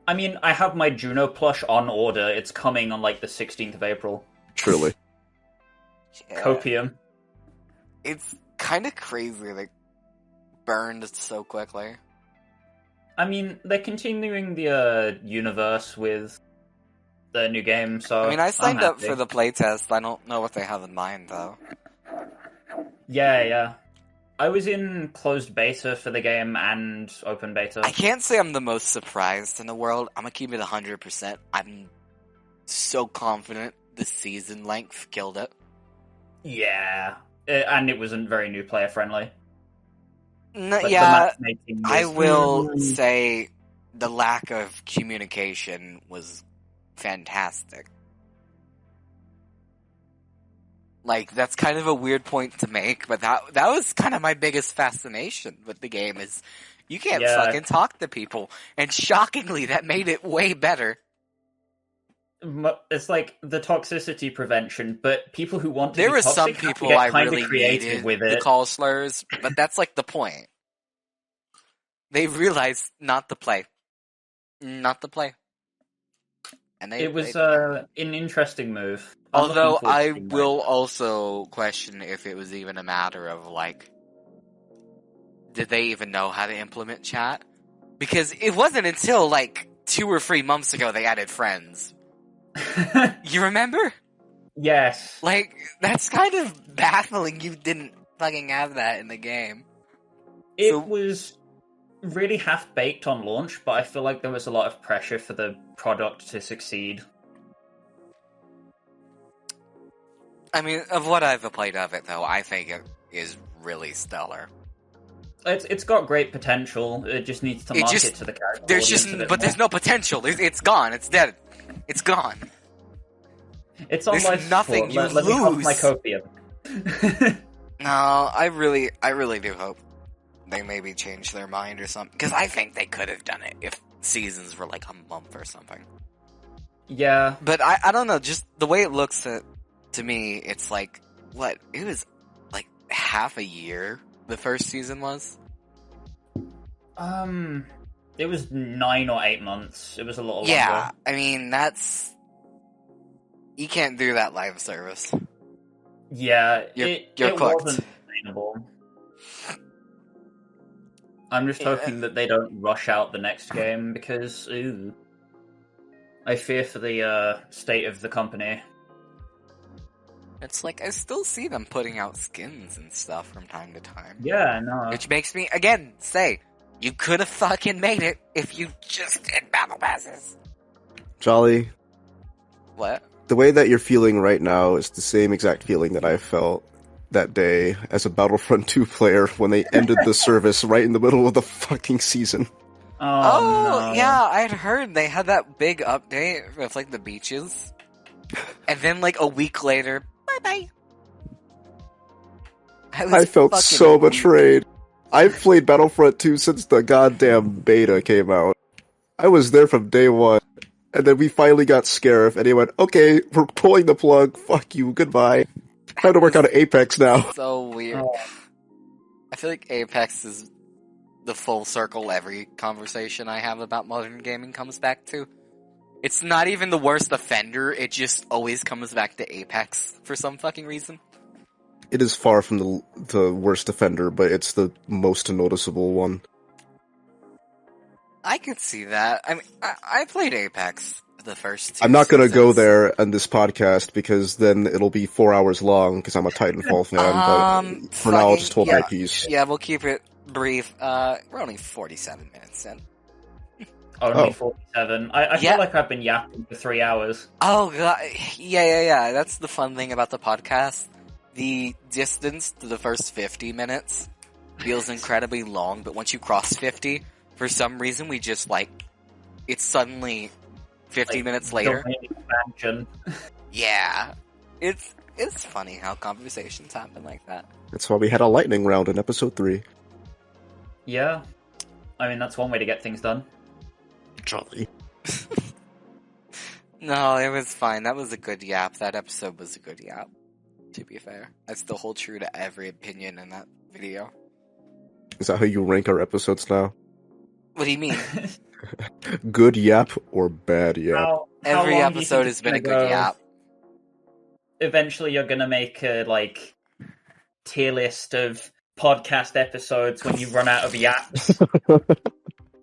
I mean, I have my Juno plush on order. It's coming on like the 16th of April. Truly. Yeah. Copium. It's kind of crazy, like, burned so quickly. I mean, they're continuing the universe with the new game, so I mean, I signed up happy. for the playtest. I don't know what they have in mind, though. Yeah. I was in closed beta for the game and open beta. I can't say I'm the most surprised in the world. I'm gonna keep it 100%. I'm so confident the season length killed it. Yeah. And it wasn't very new player friendly. No, But yeah, the matchmaking I was- will say the lack of communication was fantastic. Like, that's kind of a weird point to make, but that was kind of my biggest fascination with the game is you can't fucking talk to people. And shockingly, that made it way better. It's like the toxicity prevention, but people who want to There be were toxic some have to people get I kinda really creative needed with the it. call slurs, but that's like the point. They realized not to play. Not to play. And It was an interesting move. I'm Although looking forward to I seeing will that. also question if it was even a matter of, like, did they even know how to implement chat? Because it wasn't until, like, 2 or 3 months ago they added friends. You remember? Yes. Like, that's kind of baffling you didn't fucking have that in the game. It was really half-baked on launch, but I feel like there was a lot of pressure for the product to succeed. I mean, of what I've played of it, though, I think it is really stellar. It's got great potential. It just needs to market it to the character audience a bit more. There's no potential. It's gone. It's dead. It's gone. It's on There's nothing. You let me off lose. my copium. No, I really do hope they maybe change their mind or something. Because I think they could have done it if seasons were like a month or something. Yeah. But I don't know, just the way it looks to me, it's like, what? It was like half a year the first season was? It was 9 or 8 months. It was a little longer. Yeah, I mean, that's... You can't do that live service. Yeah, You're it cooked. wasn't sustainable. I'm just hoping that they don't rush out the next game, because, I fear for the state of the company. It's like, I still see them putting out skins and stuff from time to time. Yeah, no. Which makes me, again, say, you could have fucking made it if you just did battle passes. Jolly, What? the way that you're feeling right now is the same exact feeling that I felt that day as a Battlefront 2 player when they ended the service right in the middle of the fucking season. Oh, no. Yeah, I'd heard they had that big update with, like, the beaches. And then, like, a week later, bye-bye. I felt so betrayed. I've played Battlefront 2 since the goddamn beta came out. I was there from day one. And then we finally got Scarif, and he went, okay, we're pulling the plug, fuck you, goodbye. Trying to work on Apex now. So weird. Oh. I feel like Apex is the full circle every conversation I have about modern gaming comes back to. It's not even the worst offender, it just always comes back to Apex for some fucking reason. It is far from the worst offender, but it's the most noticeable one. I could see that. I mean, I played Apex the first 2 I'm not gonna go seasons. there on this podcast, because then it'll be 4 hours long, because I'm a Titanfall fan, but for now I'll just hold my peace. Yeah, we'll keep it brief. We're only 47 minutes in. Only 47. I feel like I've been yapping for 3 hours. Oh god, yeah. That's the fun thing about the podcast. The distance to the first 50 minutes feels incredibly long, but once you cross 50, for some reason we just it's suddenly 50 minutes later. Expansion. Yeah, it's funny how conversations happen like that. That's why we had a lightning round in episode 3. Yeah. I mean, that's one way to get things done. Jolly. No, it was fine. That was a good yap. That episode was a good yap, to be fair. I still hold true to every opinion in that video. Is that how you rank our episodes now? What do you mean? Good yap or bad yap? How Every long do you episode think has it's been a gonna good go? yap. Eventually you're gonna make a, tier list of podcast episodes when you run out of yaps.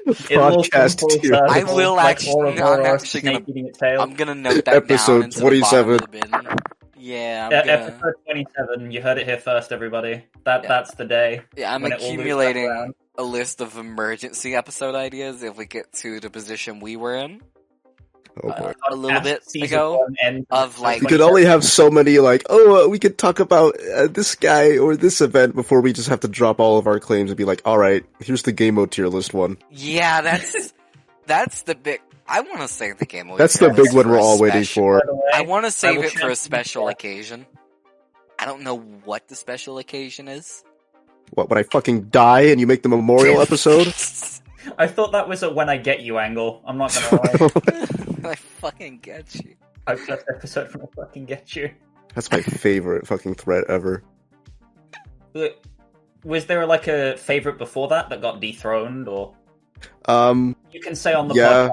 Podcast tier. I will actually. No, I'm actually gonna. Eating its tail. I'm gonna note that Episode down into the bottom 27. of the bin. Yeah, I'm gonna. Episode 27. You heard it here first, everybody. That's the day. Yeah, I'm when it all moves back accumulating around. a list of emergency episode ideas if we get to the position we were in Oh boy. a little bit Season ago. one ends of, like- We could only have so many, we could talk about this guy or this event before we just have to drop all of our claims and be like, alright, here's the game mode tier list one. Yeah, that's the big. I want to save the game. That's the big one we're all waiting for. By the way, I want to save will it for a check- special occasion. I don't know what the special occasion is. What, when I fucking die and you make the memorial episode? I thought that was a when I get you angle. I'm not gonna lie. I fucking get you. I first episode from I fucking get you. That's my favorite fucking threat ever. Look, was there a favorite before that got dethroned, or you can say on the Yeah,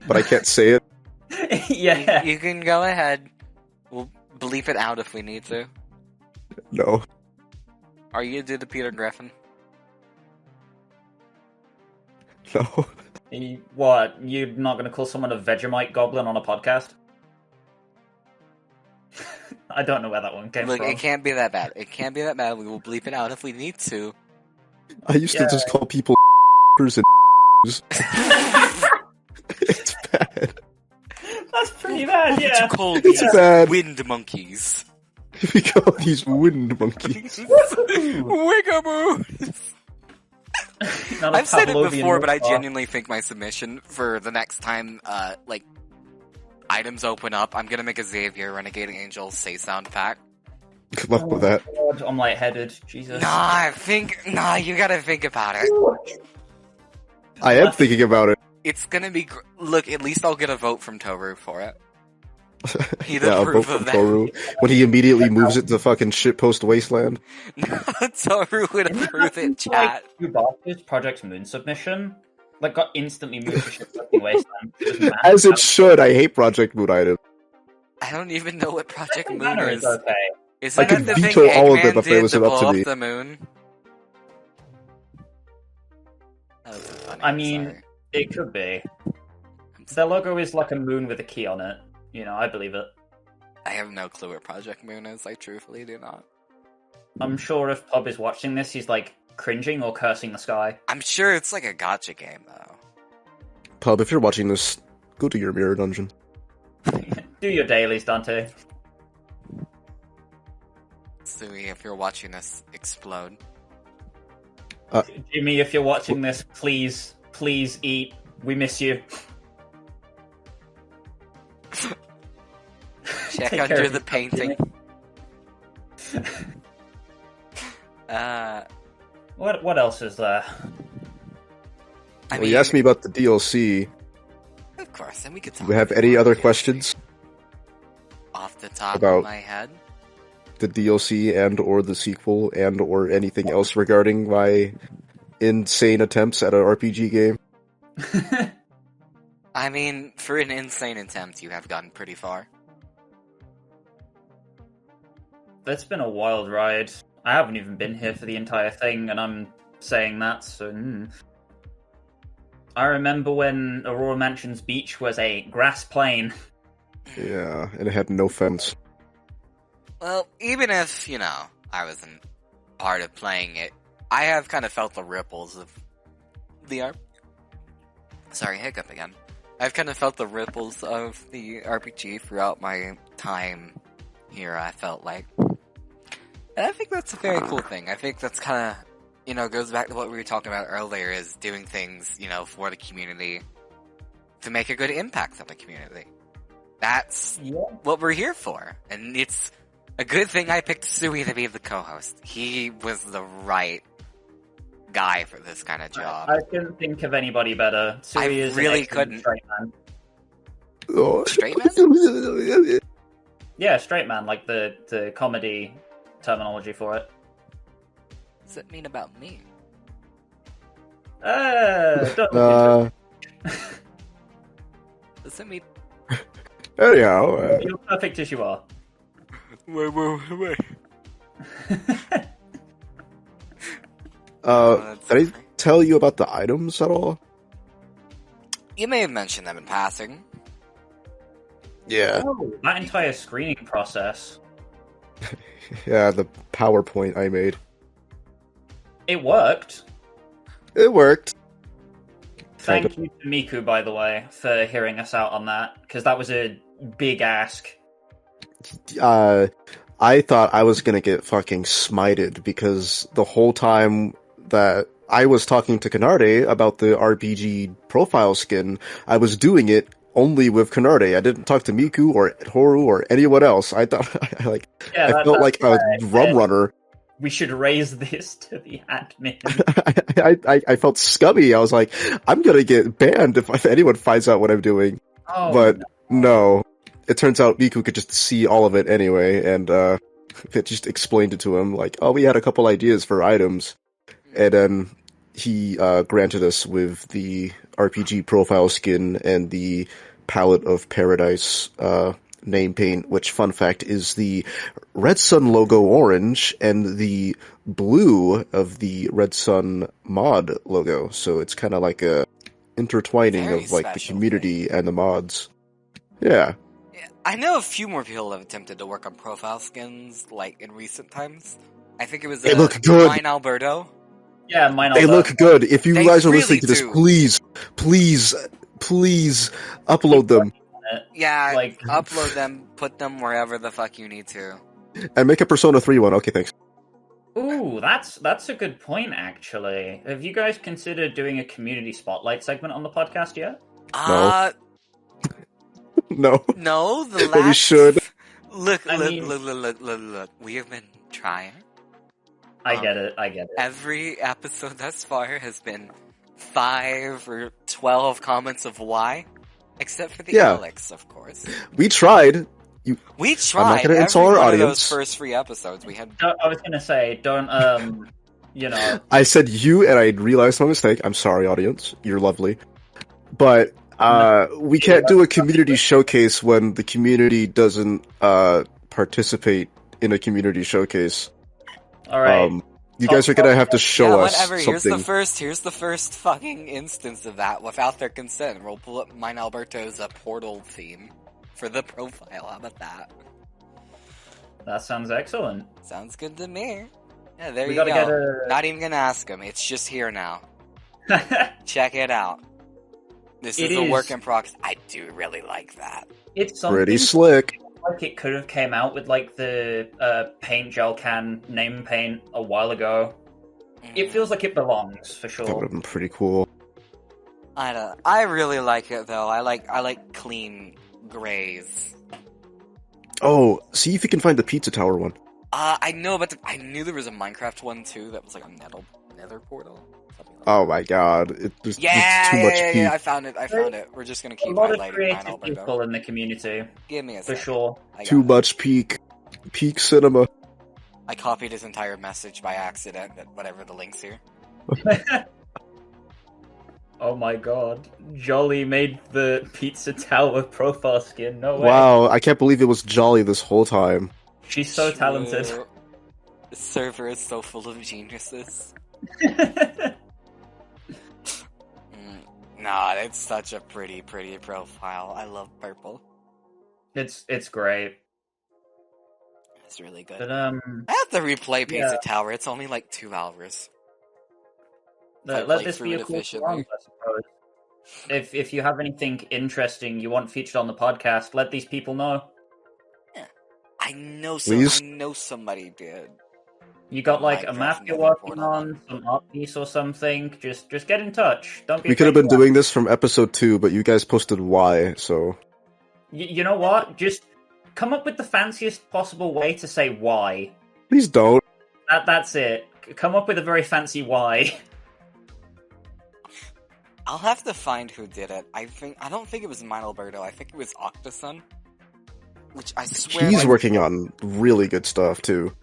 but I can't say it. podcast? Yeah. You can go ahead. We'll bleep it out if we need to. No. Are you gonna do the Peter Griffin? No. What? You're not going to call someone a Vegemite goblin on a podcast? I don't know where that one came Look, from. it can't be that bad. It can't be that bad. We will bleep it out if we need to. I used to just call people and it's bad. That's pretty bad, yeah. To call It's these bad. wind monkeys. We call these wind monkeys. Wigaboos! Not a I've said it Pavlovian before, but I robot. genuinely think my submission for the next time, items open up, I'm gonna make a Xavier Renegade Angel say sound pack. Good luck with that. God, I'm lightheaded. Jesus. Nah, you gotta think about it. I am thinking about it. It's gonna be, look, at least I'll get a vote from Toru for it. He'd Yeah, I'll vote approve for of that. Toru when he immediately moves it to fucking shitpost wasteland. Toru would approve it, chat. Chewbacca's Project Moon submission got instantly moved to shitposting wasteland. It was mad. As it should. I hate Project Moon items. I don't even know what Project Moon Banner is. okay. Isn't I could that the veto thing all of it Eggman if it did was to up to blow me. up the moon? That was funny. I mean, sorry. it could be. Their logo is like a moon with a key on it. I believe it. I have no clue what Project Moon is. I truthfully do not. I'm sure if Pub is watching this, he's cringing or cursing the sky. I'm sure it's like a gotcha game, though. Pub, if you're watching this, go to your mirror dungeon. Do your dailies, Dante. Sui, if you're watching this, explode. Jimmy, if you're watching this, please eat. We miss you. Check Take care under of the yourself, painting. What else is there? Well, you asked me about the DLC. Of course, and we could Do talk. we have any other questions off the top about of my head? the DLC and or the sequel and or anything else regarding my insane attempts at an RPG game? I mean, for an insane attempt, you have gotten pretty far. That's been a wild ride. I haven't even been here for the entire thing, and I'm saying that, so... I remember when Aurora Mansion's beach was a grass plain. Yeah, and it had no fence. Well, even if, I wasn't part of playing it, I have kind of felt the ripples of the Sorry, hiccup again. I've kind of felt the ripples of the RPG throughout my time here, I felt like. And I think that's a very cool thing. I think that's kind of, goes back to what we were talking about earlier, is doing things, for the community to make a good impact on the community. That's what we're here for. And it's a good thing I picked Sui to be the co-host. He was the right guy for this kind of job. I couldn't think of anybody better. Sui is really an excellent couldn't. straight man. Oh. Straight man? Yeah, straight man, like the comedy terminology for it. What does it mean about me? Don't Does it mean... Anyhow, You're perfect as you are. Wait. did I tell you about the items at all? You may have mentioned them in passing. Yeah. Oh, that entire screening process. Yeah, the PowerPoint I made. It worked. It worked. Thank you to Miku, by the way, for hearing us out on that, because that was a big ask. I thought I was gonna get fucking smited because the whole time that I was talking to Canarde about the RPG profile skin, I was doing it only with Canarde. I didn't talk to Miku or Toru or anyone else. I thought I felt like a rum runner. We should raise this to the admin. I felt scummy. I was like, I'm gonna get banned if anyone finds out what I'm doing. Oh, But no. It turns out Miku could just see all of it anyway, and it just explained it to him, like, oh, we had a couple ideas for items. And then he granted us with the RPG profile skin and the Palette of Paradise name paint, which, fun fact, is the Red Sun logo orange and the blue of the Red Sun mod logo. So it's kind of like a intertwining Very of like the special community and the mods. Yeah. Yeah, I know a few more people have attempted to work on profile skins, like, in recent times. I think it was, They look good. Mine Alberto. Yeah, mine. They look good. If you They guys are really listening to this, do. please upload them Yeah, Like, upload them, put them wherever the fuck you need to. and make a Persona 3 one. Okay, thanks. ooh, that's a good point. Actually, have you guys considered doing a community spotlight segment on the podcast yet? No. No, the But last... we should. Look, I mean- look. We have been trying. I get it. Every episode thus far has been 5 or 12 comments of why, except for the Yeah. Alex, of course. We tried. We I'm tried not gonna every insult our one of audience. those first 3 episodes. We had I was gonna say, don't you know, I said you, and I realized my mistake. I'm sorry, audience. You're lovely. But we can't do a community showcase when the community doesn't participate in a community showcase. all right. You guys are gonna have to show us whatever. something. Here's the first fucking instance of that without their consent. We'll pull up Mine Alberto's portal theme for the profile. How about that? That sounds excellent. Sounds good to me. Yeah, there We you gotta go. get Not even gonna ask him. It's just here now. a. Check it out. This It is a is. work in progress. I do really like that. It's something Pretty slick. like it could have came out with like the paint gel can name paint a while ago. It feels like it belongs for That would sure. have been pretty cool. I really like it though. I like clean grays. Oh, see if you can find the Pizza Tower one. I know, but I knew there was a Minecraft one too that was like a nether portal. Something like Oh my god, there's yeah, too yeah, much yeah, peak. yeah, I found it. We're just gonna A keep lot of highlighting Mine creative Alberto. people in the community Give me a for second. sure. I got Too it. much peak cinema. I copied his entire message by accident. Whatever the links here. Oh my god, Jolly made the Pizza Tower profile skin. No way. Wow, I can't believe it was Jolly this whole time. She's so talented. True. The server is so full of geniuses. Nah, it's such a pretty profile. I love purple. It's great. It's really good. But I have to replay Pizza Tower. It's only like 2 hours. I let played this through be it a cool efficiently. song, I suppose. If you have anything interesting you want featured on the podcast, let these people know. I know Please? I know somebody did. You got like a Minecraft map you're Nether working Portal on, some art piece or something. Just get in touch. Don't be. We could have afraid been to ask. doing this from episode 2, but you guys posted why, so... You know what? Just come up with the fanciest possible way to say why. Please don't. That's it. Come up with a very fancy why. I'll have to find who did it. I don't think it was Mine Alberto. I think it was Octosun. Which I swear He's working on really good stuff, too.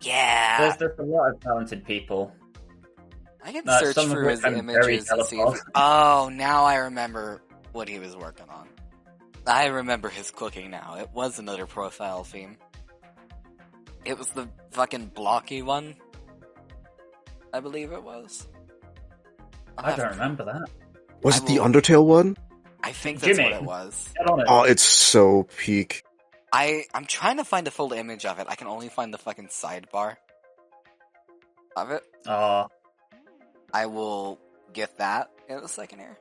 Yeah. There's a lot of talented people. I can some search of for which his I'm very images and see if... jealous of. Oh, now I remember what he was working on. I remember his cooking now. It was another profile theme. It was the fucking blocky one. I believe it was. I don't remember that. Was I it the will- Undertale one? I think that's Jimmy. what it was. Get on it. Oh, it's so peak. I'm trying to find a full image of it. I can only find the fucking sidebar of it. I will get that in a second here.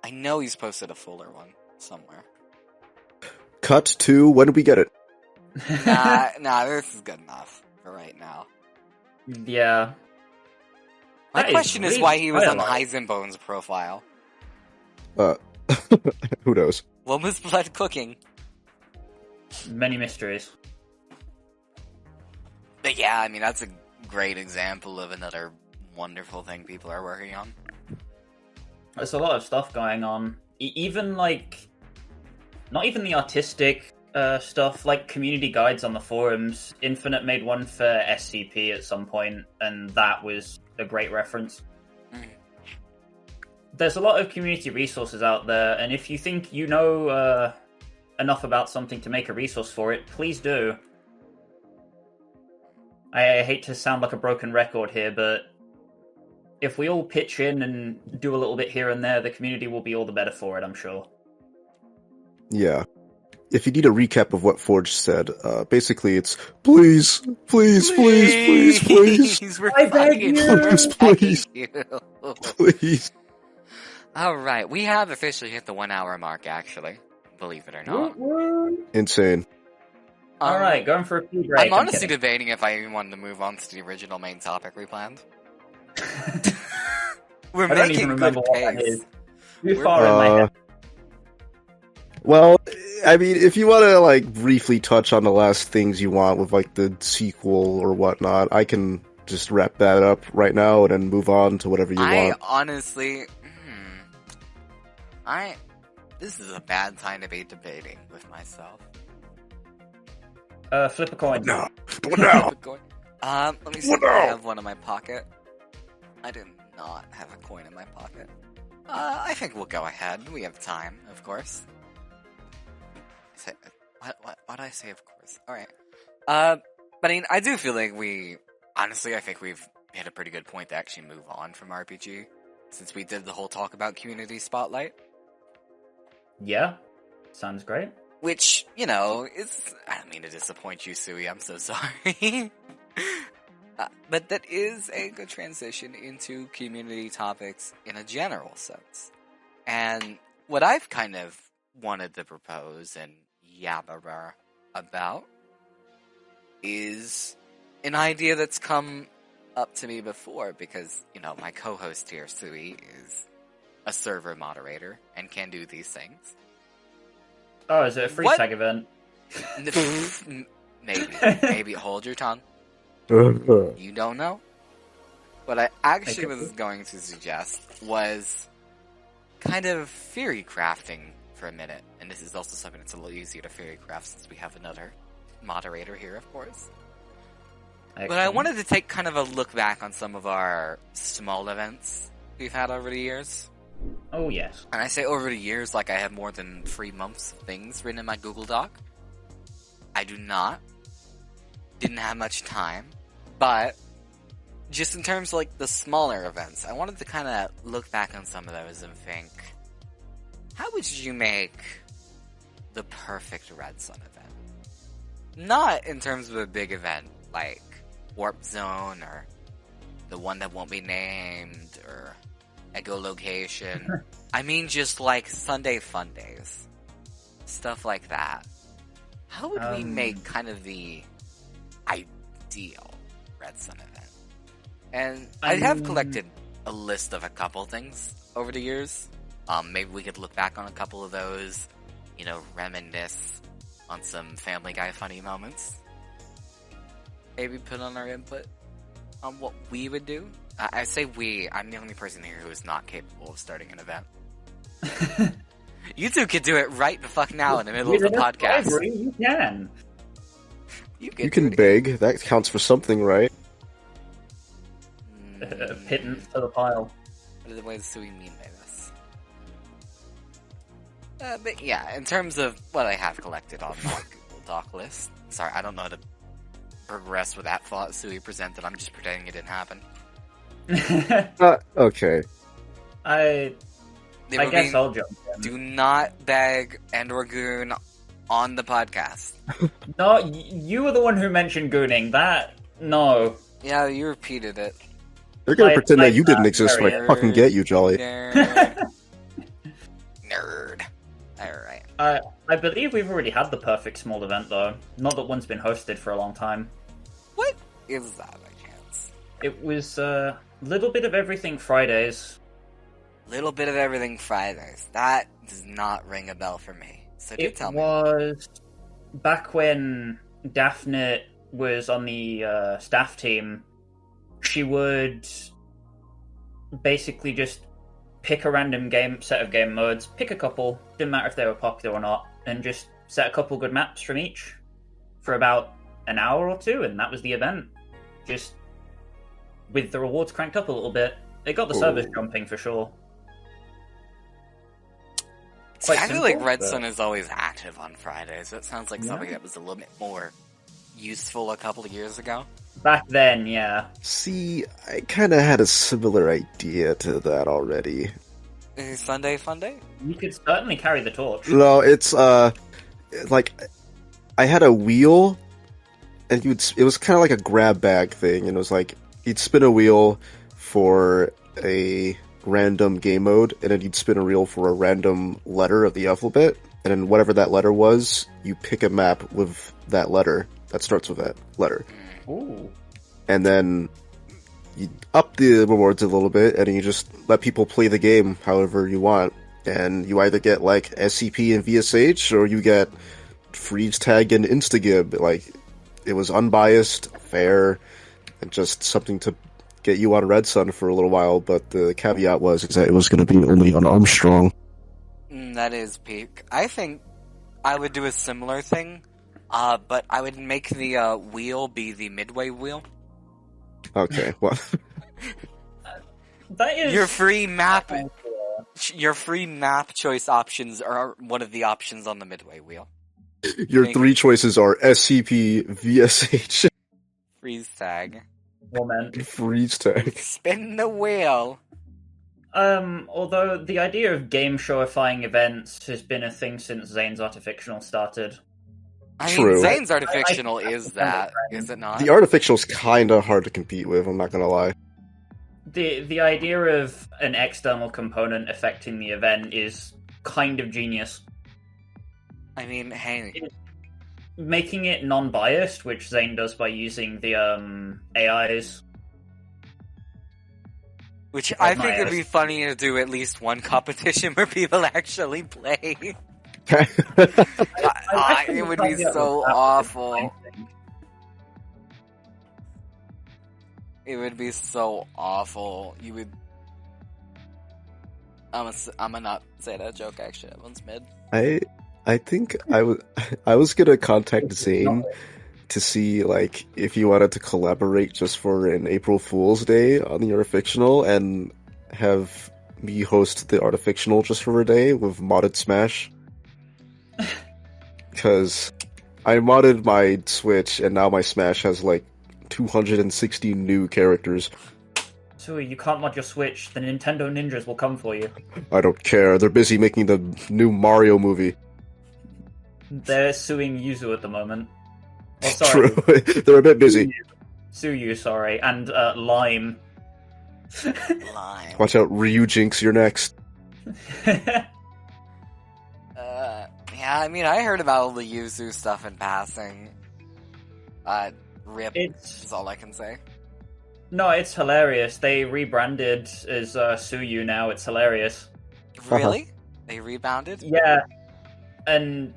I know he's posted a fuller one somewhere. Cut to when did we get it? Nah, this is good enough for right now. Yeah. My That is question is really why he was on highlight. Heisenbone's profile. Who knows? What was Blood cooking? Many mysteries. But yeah, I mean, that's a great example of another wonderful thing people are working on. There's a lot of stuff going on. Even like, not even the artistic stuff, like community guides on the forums. Infinite made one for SCP at some point, and that was a great reference. Mm. There's a lot of community resources out there, and if you think you know enough about something to make a resource for it, please do. I hate to sound like a broken record here, but if we all pitch in and do a little bit here and there, the community will be all the better for it, I'm sure. Yeah. If you need a recap of what Forge said, basically it's please, please, please, please, please, We're I beg fucking- you. we're Please, begging please. you. please. Alright, we have officially hit the 1 hour mark, actually. Believe it or not. Insane. Alright, going for a few break. I'm honestly kidding. debating if I even wanted to move on to the original main topic we planned. We're I don't making even good remember what that pace. is. Too far in my head. Well, I mean, if you want to like briefly touch on the last things you want with like the sequel or whatnot, I can just wrap that up right now and then move on to whatever you want. Honestly, this is a bad time to be debating with myself. Flip a coin. No, no. Let me see if I have one in my pocket. I do not have a coin in my pocket. I think we'll go ahead. We have time, of course. What did I say, of course? Alright. But I mean, I do feel like honestly, I think we've hit a pretty good point to actually move on from RPG, since we did the whole talk about community spotlight. Yeah, sounds great. Which, I don't mean to disappoint you, Sui, I'm so sorry. But that is a good transition into community topics in a general sense. And what I've kind of wanted to propose and yabber about is an idea that's come up to me before because, my co-host here, Sui, is a server moderator and can do these things. Oh, is it a free tag event? Maybe hold your tongue. You don't know? What I actually was going to suggest was kind of theory crafting for a minute. And this is also something that's a little easier to theory craft since we have another moderator here, of course. Excellent. But I wanted to take kind of a look back on some of our small events we've had over the years. Oh, yes. And I say over the years like I have more than 3 months of things written in my Google Doc. I do not. Didn't have much time. But just in terms of like the smaller events, I wanted to kind of look back on some of those and think, how would you make the perfect Redsun event? Not in terms of a big event like Warp Zone or the one that won't be named or echolocation. I mean just like Sunday Fun Days. Stuff like that. How would we make kind of the ideal Redsun event? And I have collected a list of a couple things over the years. Maybe we could look back on a couple of those, reminisce on some Family Guy funny moments. Maybe put on our input on what we would do. I say we, I'm the only person here who is not capable of starting an event. You two could do it right the fuck now in the middle of the podcast. You can. You can beg. That counts for something, right? Pittance to the pile. What does we mean by this? But yeah, in terms of what I have collected on my Google Doc list. Sorry, I don't know how to progress with that thought Sui presented. I'm just pretending it didn't happen. Okay. I guess I'll jump in. Do not beg and or goon on the podcast. No, you were the one who mentioned gooning. No. Yeah, you repeated it. They're gonna pretend that you didn't exist when I fucking get you, Jolly. Nerd. Nerd. Alright. I believe we've already had the perfect small event, though. Not that one's been hosted for a long time. What is that, by chance? It was Little Bit of Everything Fridays. Little Bit of Everything Fridays. That does not ring a bell for me. So do tell me. It was back when Daphne was on the staff team. She would basically just pick a random set of game modes, pick a couple, didn't matter if they were popular or not, and just set a couple good maps from each for about an hour or two, and that was the event. Just with the rewards cranked up a little bit. It got the servers jumping for sure. I feel like Redsun is always active on Fridays. That sounds like something that was a little bit more useful a couple of years ago. Back then, yeah. See, I kind of had a similar idea to that already. Sunday Fun Day? You could certainly carry the torch. No, it's like I had a wheel, and it was kind of like a grab bag thing, and it was like you'd spin a wheel for a random game mode, and then you'd spin a wheel for a random letter of the alphabet, and then whatever that letter was, you pick a map with that letter that starts with that letter. Ooh. And then you up the rewards a little bit, and you just let people play the game however you want. And you either get like SCP and VSH, or you get freeze tag and instagib. Like, it was unbiased, fair, and just something to get you on Redsun for a little while. But the caveat was that it was going to be only on Armstrong. That is peak. I think I would do a similar thing, but I would make the wheel be the midway wheel. Okay, well, That is Your free map choice options are one of the options on the midway wheel. your three choices are SCP, VSH, Freeze tag. woman. freeze tag. Spin the wheel. Although the idea of game showifying events has been a thing since Zane's Artifictional started. I True. mean, Zane's Artifictional is that, is it not? The Artifical's kind of hard to compete with, I'm not going to lie. The idea of an external component affecting the event is kind of genius. I mean, hey, Making it non-biased, which Zane does by using the AIs. which I think would be funny to do at least one competition where people actually play. It would be so awful. It would be so awful. You would. I'm gonna not say that joke. Actually, that one's mid. I think I was gonna contact Zane to see like if you wanted to collaborate just for an April Fool's Day on the Artifictional and have me host the Artifictional just for a day with modded Smash. Because I modded my Switch and now my Smash has like 260 new characters. So you can't mod your Switch, the Nintendo ninjas will come for you. I don't care. They're busy making the new Mario movie. They're suing Yuzu at the moment. Oh, sorry. True. They're a bit busy. Suyu, sorry. And Lime. Lime. Watch out, Ryu Jinx, you're next. Yeah, I mean, I heard about all the Yuzu stuff in passing. Rip is all I can say. No, it's hilarious. They rebranded as Suyu now. It's hilarious. Really? They rebounded? Yeah. And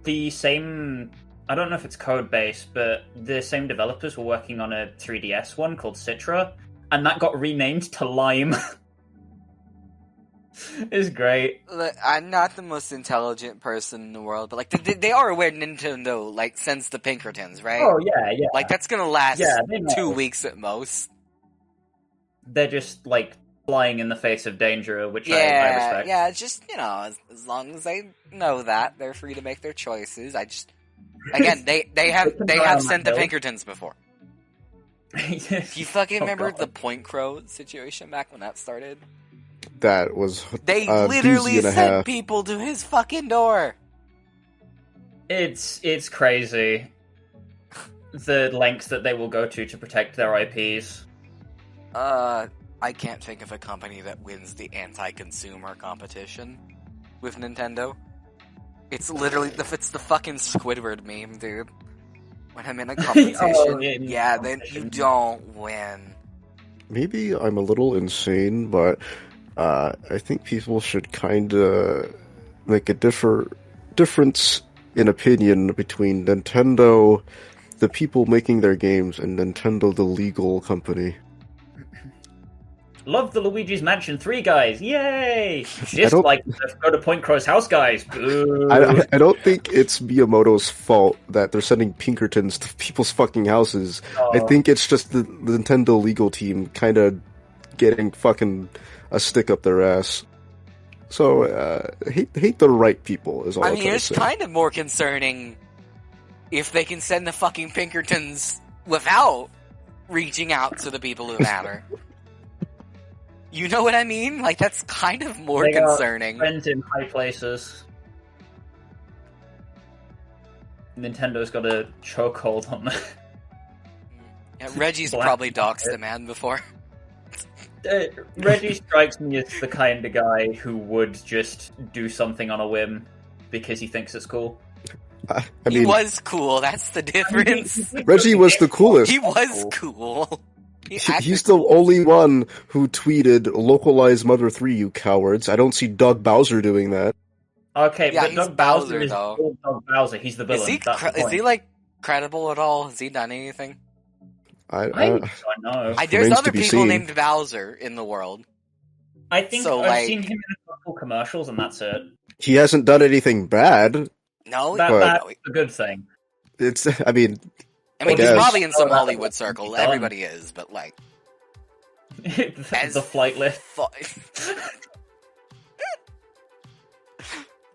the same... I don't know if it's code base, but the same developers were working on a 3DS one called Citra, and that got renamed to Lime. It's great. Look, I'm not the most intelligent person in the world, but like they are aware Nintendo like sends the Pinkertons, right? Oh yeah, yeah. Like that's gonna last they know. 2 weeks at most. They're just like flying in the face of danger, which I respect. Yeah, it's just as long as they know that they're free to make their choices. Again, they have sent the Pinkertons before. Do you fucking remember the Point Crow situation back when that started? That was They literally sent people to his fucking door. It's crazy. The lengths that they will go to protect their IPs. I can't think of a company that wins the anti-consumer competition with Nintendo. It's literally it's the fucking Squidward meme, dude. When I'm in a competition, then you don't win. Maybe I'm a little insane, but I think people should kind of make a difference in opinion between Nintendo, the people making their games, and Nintendo, the legal company. Love the Luigi's Mansion 3 guys, yay! Dislike the Go to Point Crow's house guys, boo! I don't think it's Miyamoto's fault that they're sending Pinkertons to people's fucking houses. I think it's just the Nintendo legal team kind of getting fucking a stick up their ass. So, hate the right people is all I'm trying to say. It's kind of more concerning if they can send the fucking Pinkertons without reaching out to the people who matter. You know what I mean? Like, that's kind of more They got concerning. friends in high places. Nintendo's got a chokehold on that. Yeah, Reggie's Black probably market. doxed the man before. Reggie strikes me as the kind of guy who would just do something on a whim because he thinks it's cool. I He mean, was cool, that's the difference. Reggie was the coolest. He was cool. He's the only one who tweeted, "Localize Mother 3, you cowards." I don't see Doug Bowser doing that. Okay, Yeah, but he's Doug Bowser Bowser, is though. old Doug Bowser. He's the villain. That's the Is point. he like credible at all? Has he done anything? I don't know. There's Remains other to be people seen. named Bowser in the world. I think So, I've like- seen him in a couple commercials, and that's it. He hasn't done anything bad. No, That's a good thing. It's, I mean, I mean, I he's guess. probably in some Oh, that's Hollywood what circle. he's done. Everybody is, but like, As the flight list.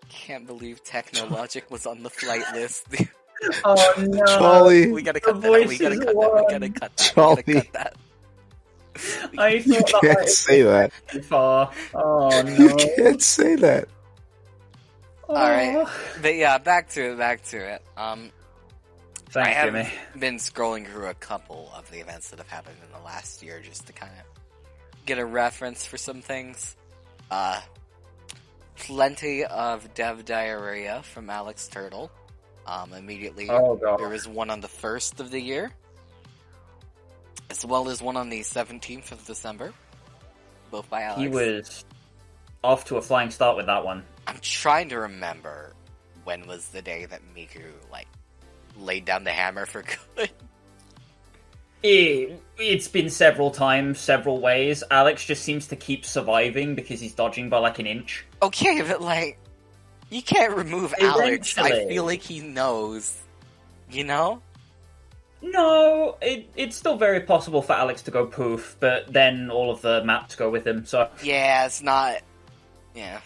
Can't believe Technologic was on the flight list. Oh no! Charlie. We gotta The cut that. We voice gotta is cut that. We one. gotta cut that. Charlie. We gotta cut that. I You thought that can't might say that. be too far. Oh no! You can't say that. Alright. But yeah, back to it. I Thanks, have Jimmy. been scrolling through a couple of the events that have happened in the last year just to kind of get a reference for some things. Plenty of dev diarrhea from Alex Turtle. Immediately, Oh god. there was one on the 1st of the year, as well as one on the 17th of December, both by Alex. He was off to a flying start with that one. I'm trying to remember when was the day that Miku, like, laid down the hammer for good. It's been several times, several ways. Alex just seems to keep surviving because he's dodging by like an inch. Okay, but, like, you can't remove Alex. I Eventually. feel like he knows. You know? No, it's still very possible for Alex to go poof, but then all of the maps go with him, so... Yeah, it's not... Yeah.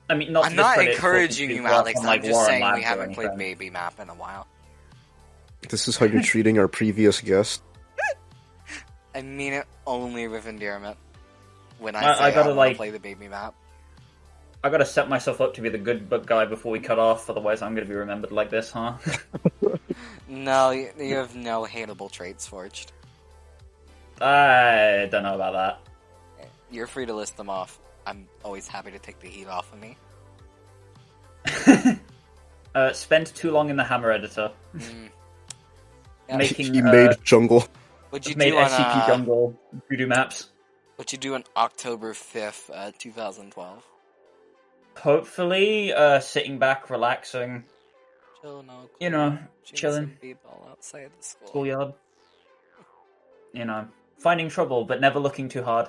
I mean, not I'm to not discredit encouraging people you, who work Alex. on, I'm like, just Warren saying Labs we or haven't played anything. Baby Map in a while. This is how you're treating our previous guest. I mean it only with endearment. When I I say I, gotta, want like- to play the Baby Map. I gotta set myself up to be the good guy before we cut off, otherwise I'm gonna be remembered like this, huh? No, you have no hateable traits forged. I don't know about that. You're free to list them off. I'm always happy to take the heat off of me. Spent too long in the Hammer editor. Yeah. Making, He made jungle. What'd you made do on SCP Jungle voodoo maps. What'd you do on October 5th, 2012? Hopefully, sitting back, relaxing, Chilling out, you know, watching chilling. some people outside the school. schoolyard. You know, finding trouble, but never looking too hard.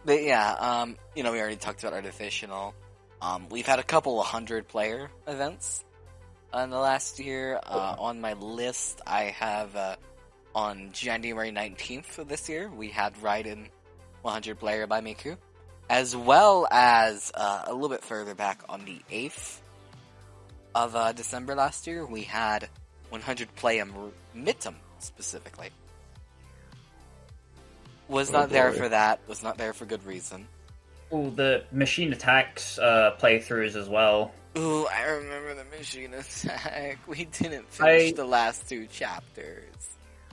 But yeah, you know, we already talked about Artificial. We've had a couple of 100-player events in the last year. On my list, I have, on January 19th of this year, we had Raiden 100-player by Miku. As well as, a little bit further back on the 8th of December last year, we had 100-play Mitum, specifically. Was not there boy. for that, was not there for good reason. Ooh, the machine attacks playthroughs as well. Ooh, I remember the machine attack. We didn't finish the last 2 chapters.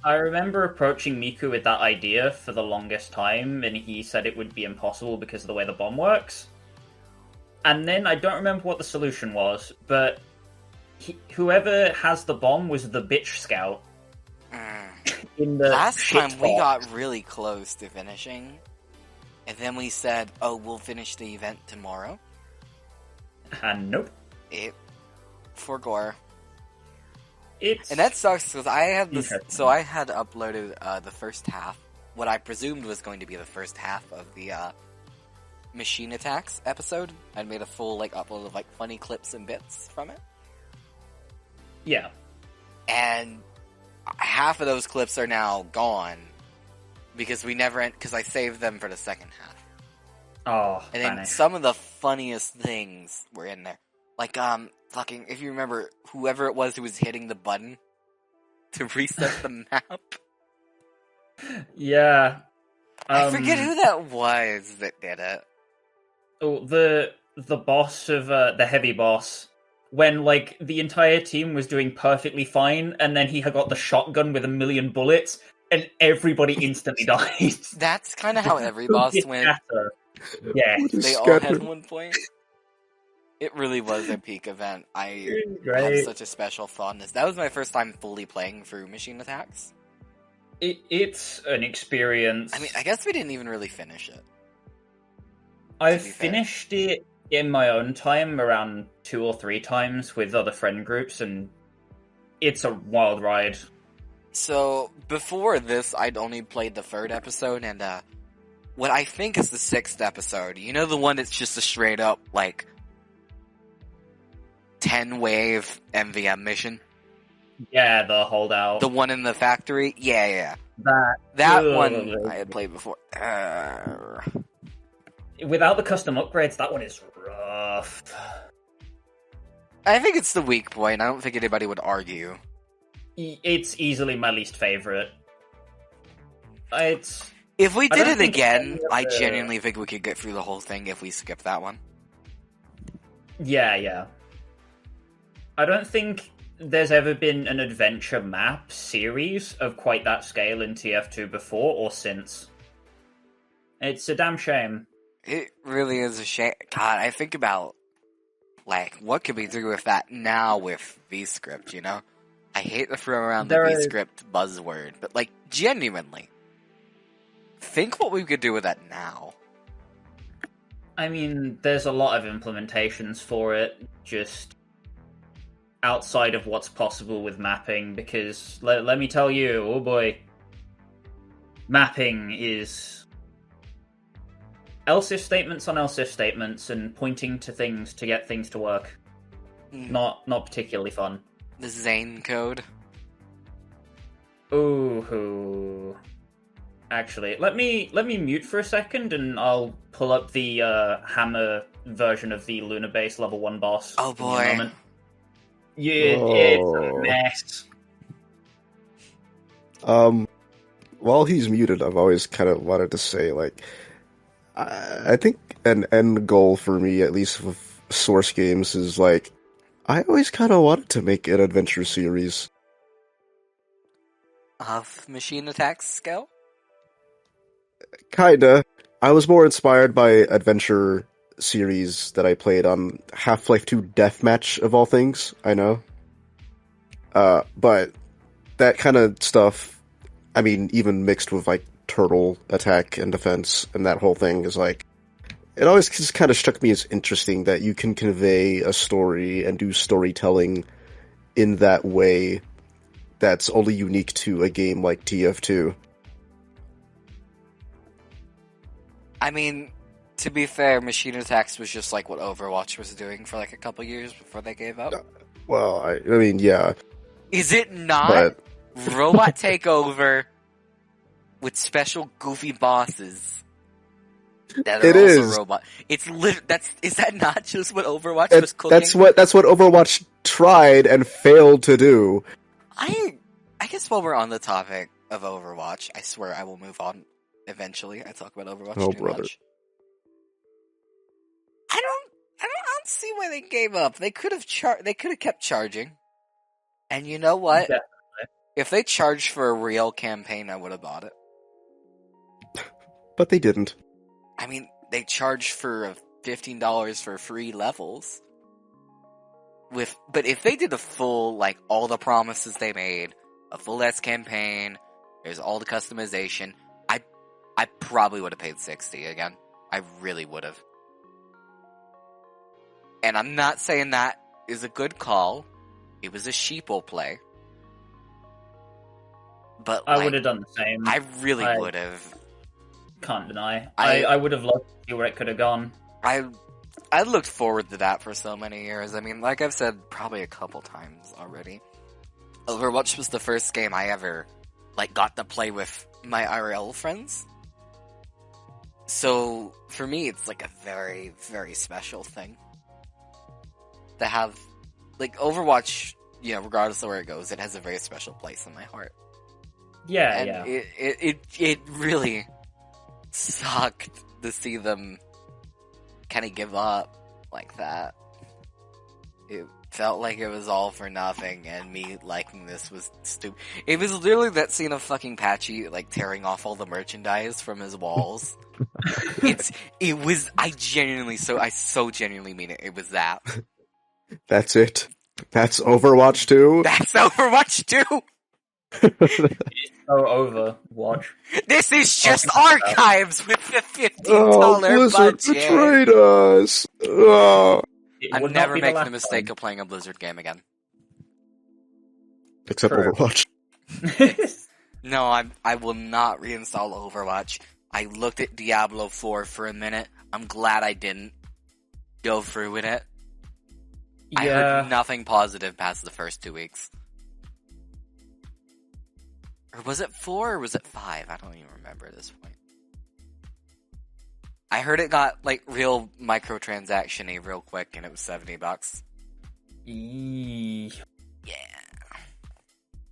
I remember approaching Miku with that idea for the longest time, and he said it would be impossible because of the way the bomb works. And then I don't remember what the solution was, but whoever has the bomb was the bitch scout. In the Last shit time we box. got really close to finishing, and then we said, oh, we'll finish the event tomorrow. And nope. For gore. It's... And that sucks because I had this. Interesting. So I had uploaded the first half, what I presumed was going to be the first half of the machine attacks episode. I'd made a full upload of funny clips and bits from it, Yeah. and half of those clips are now gone because because I saved them for the second half. Oh, And then funny. some of the funniest things were in there. Like, fucking, if you remember, whoever it was who was hitting the button to reset the map. Yeah. I forget who that was that did it. Oh, the boss of the heavy boss, when like the entire team was doing perfectly fine, and then he had got the shotgun with 1,000,000 bullets, and everybody instantly died. That's kind of how every boss went. Yeah, What is They all had scatter? one point. It really was a peak event. I have great. such a special fondness. That was my first time fully playing through Machine Attacks. It's an experience. I mean, I guess we didn't even really finish it. I've be fair. finished it in my own time around 2 or 3 times with other friend groups, and it's a wild ride. So, before this, I'd only played the 3rd episode, and what I think is the 6th episode. You know the one that's just a straight up, like, 10-wave MVM mission? Yeah, the holdout. The one in the factory? Yeah. That one I had played before. Without the custom upgrades, that one is rough. I think it's the weak point. I don't think anybody would argue. It's easily my least favorite. If we did don't it think again, any of I the- genuinely think we could get through the whole thing if we skip that one. Yeah. I don't think there's ever been an adventure map series of quite that scale in TF2 before or since. It's a damn shame. It really is a shame. God, I think about, like, what could we do with that now with VScript, you know? I hate to throw around the VScript buzzword, but, like, genuinely, think what we could do with that now. I mean, there's a lot of implementations for it, just outside of what's possible with mapping, because let me tell you, oh boy, mapping is else if statements on else if statements and pointing to things to get things to work. Not particularly fun. The Zane code. Ooh. Actually, let me mute for a second, and I'll pull up the hammer version of the Luna Base level 1 boss. Oh boy. Yeah, it's a mess. While he's muted, I've always kind of wanted to say, like, I think an end goal for me, at least with Source games, is like, I always kind of wanted to make an adventure series. Of Machine Attacks scale? Kinda. I was more inspired by adventure series that I played on Half-Life 2 Deathmatch, of all things, I know. But that kind of stuff, I mean, even mixed with, like, turtle attack and defense and that whole thing is like, it always just kind of struck me as interesting that you can convey a story and do storytelling in that way that's only unique to a game like TF2. I mean, to be fair, Machine Attacks was just like what Overwatch was doing for like a couple years before they gave up. Well, I mean, yeah. Is it not But Robot Takeover with special goofy bosses? That are It also is. robot. It's is that not just what Overwatch was cooking? That's what Overwatch tried and failed to do. I guess while we're on the topic of Overwatch, I swear I will move on eventually. I talk about Overwatch Oh, too brother. much. I don't see why they gave up. They could have kept charging. And you know what? Definitely. If they charged for a real campaign, I would have bought it. But they didn't. I mean, they charged for $15 for free levels. But if they did a full, like, all the promises they made, a full-ass campaign, there's all the customization, I probably would have paid $60 again. I really would have. And I'm not saying that is a good call. It was a sheeple play. But I would have done the same. I really would have. Can't deny. I would have loved to see where it could have gone. I looked forward to that for so many years. I mean, like I've said probably a couple times already. Overwatch was the first game I ever, like, got to play with my IRL friends. So, for me, it's like a very, very special thing. to have, like, Overwatch, you know, regardless of where it goes, it has a very special place in my heart. Yeah, And yeah. it really sucked to see them kind of give up like that. It felt like it was all for nothing, and me liking this was stupid. It was literally that scene of fucking Patchy, like, tearing off all the merchandise from his walls. I so genuinely mean it. It was that. That's it. That's Overwatch 2. That's Overwatch 2! It's so Overwatch. This is just archives with the $15 Oh, Blizzard budget! betrayed us! Oh. It I'm would not never be making last the mistake time. of playing a Blizzard game again. Except True. Overwatch. No, I will not reinstall Overwatch. I looked at Diablo 4 for a minute. I'm glad I didn't go through with it. I heard nothing positive past the first 2 weeks. Or was it 4 or was it 5? I don't even remember at this point. I heard it got, like, real microtransaction-y real quick, and it was $70. Eee, Yeah.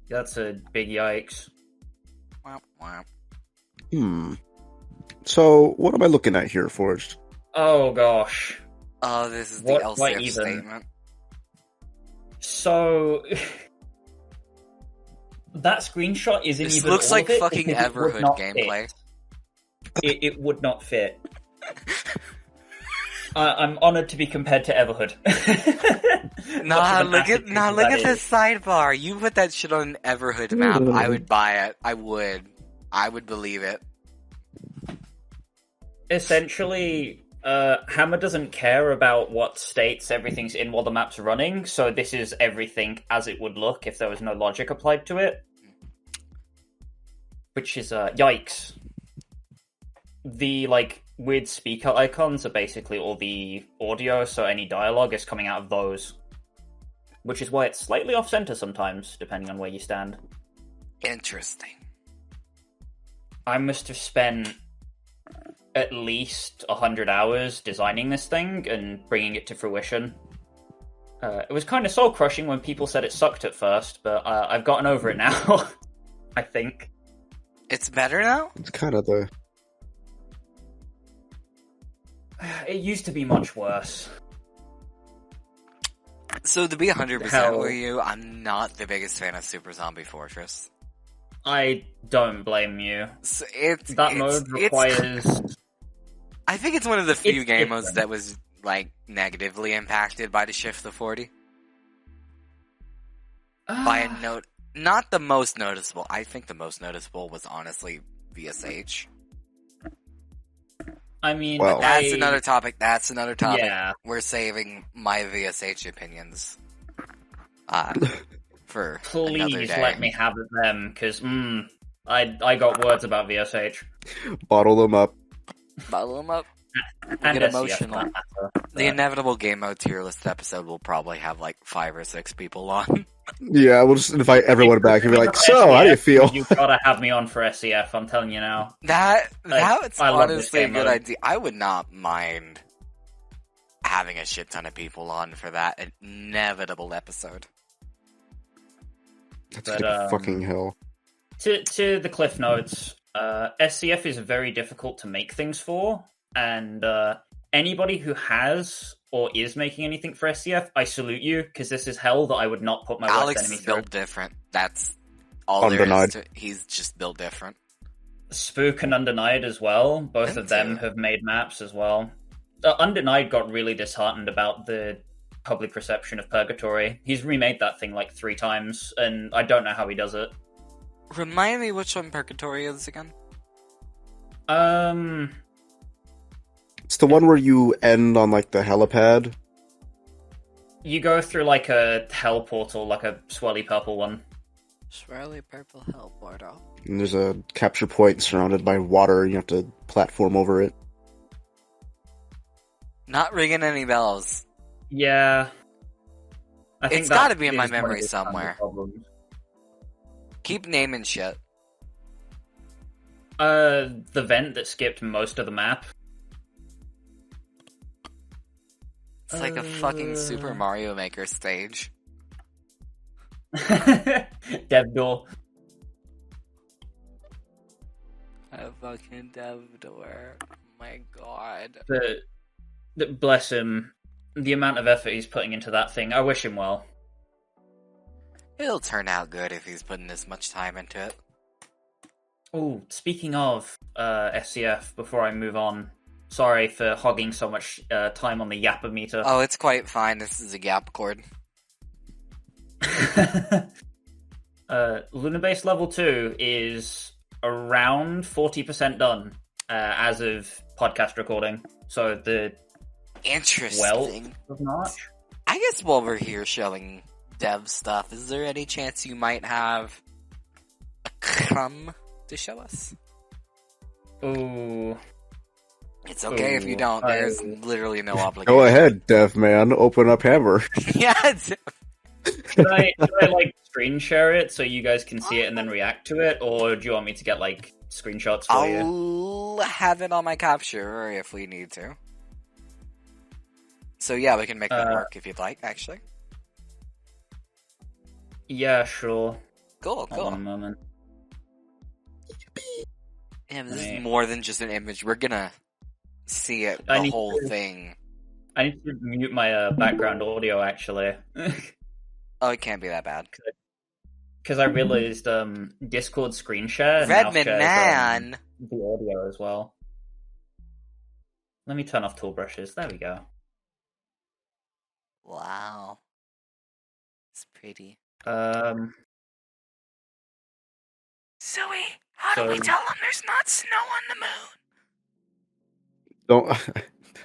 that's a big yikes. Womp womp. So, what am I looking at here, Forged? Oh gosh. Oh, this is the What LCF even? statement. So that screenshot isn't This even looks all like of it fucking because it would Everhood not gameplay. fit. It would not fit. I'm honored to be compared to Everhood. Look at the sidebar. You put that shit on an Everhood map. I would buy it. I would believe it. Essentially, Hammer doesn't care about what states everything's in while the map's running, so this is everything as it would look if there was no logic applied to it. Which is, yikes. The, like, weird speaker icons are basically all the audio, so any dialogue is coming out of those. Which is why it's slightly off-center sometimes, depending on where you stand. Interesting. I must have spent at least 100 hours designing this thing and bringing it to fruition. It was kind of soul-crushing when people said it sucked at first, but I've gotten over it now, I think. It's better now? It's kind of the... It used to be much worse. So to be 100% Hell. with you, I'm not the biggest fan of Super Zombie Fortress. I don't blame you. So Mode requires... I think it's one of the few It's game different. modes that was, like, negatively impacted by the shift to 40. By a note, not the most noticeable. I think the most noticeable was honestly VSH. I mean, Well, That's another topic. Yeah. We're saving my VSH opinions for another Please day. let me have them, because, I got words about VSH. Bottle them up. Bottle them up. And get SCF, for emotional. that matter. The inevitable game mode tier list episode will probably have like 5 or 6 people on. Yeah, we'll just invite everyone back and be like, so, how do you feel? You gotta have me on for SCF, I'm telling you now. That's I love this honestly a game good mode. idea. I would not mind having a shit ton of people on for that inevitable episode. That's But, gonna be fucking hell. To the cliff notes, SCF is very difficult to make things for, and anybody who has or is making anything for SCF, I salute you, because this is hell that I would not put my worst Alex enemy is through. built different. That's all there Undenied. is to it. He's just built different. Spook and Undenied as well. Both Them of them too. have made maps as well. Undenied got really disheartened about the public reception of Purgatory. He's remade that thing like 3 times, and I don't know how he does it. Remind me which one Purgatory is again? It's the one where you end on, like, the helipad. You go through like a hell portal, like a swirly purple one. Swirly purple hell portal. And there's a capture point surrounded by water, and you have to platform over it. Not ringing any bells. Yeah. I think It's that gotta be in my is one of memory his standard somewhere. problems. Keep naming shit. The vent that skipped most of the map. It's like a fucking Super Mario Maker stage. Dev door. A fucking dev door. Oh my god. Bless him. The amount of effort he's putting into that thing. I wish him well. It'll turn out good if he's putting this much time into it. Oh, speaking of SCF, before I move on, sorry for hogging so much time on the Yapper meter. Oh, it's quite fine. This is a gap cord. Lunar Base level 2 is around 40% done as of podcast recording. So the Interesting. of March. I guess while we're here showing dev stuff, is there any chance you might have a crumb to show us? Ooh. It's okay if you don't. There's literally no obligation. Go ahead, dev man. Open up Hammer. Yeah. Should I like screen share it so you guys can see it and then react to it, or do you want me to get like screenshots for you? I'll have it on my capture if we need to. So yeah, we can make that work if you'd like, actually. Yeah, sure. Cool, Hold on a cool. moment. Damn, this Right. is more than just an image. We're gonna see it, I the need whole to- thing. I need to mute my background audio actually, Oh, it can't be that bad. because I realized Discord screen share now Redmond, shares, man! the audio as well. Let me turn off tool brushes. There we go. Wow. It's pretty. Zoe, how do we tell them there's not snow on the moon? Don't.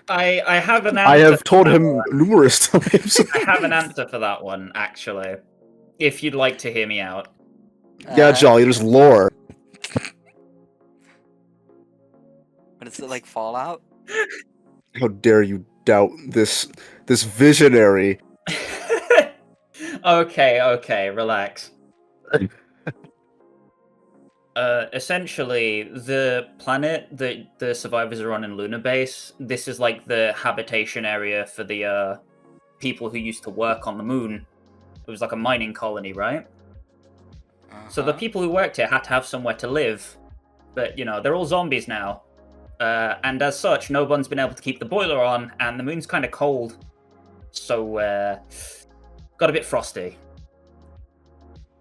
I have an answer. I have told for that him one. numerous times. I have an answer for that one actually. If you'd like to hear me out. Yeah, Jolly, there's lore. But is it like Fallout? How dare you doubt this visionary? Okay, relax. Essentially, the planet that the survivors are on in Lunar Base, this is like the habitation area for the people who used to work on the moon. It was like a mining colony, right? So the people who worked here had to have somewhere to live. But, you know, they're all zombies now. And as such, no one's been able to keep the boiler on, and the moon's kind of cold. So, got a bit frosty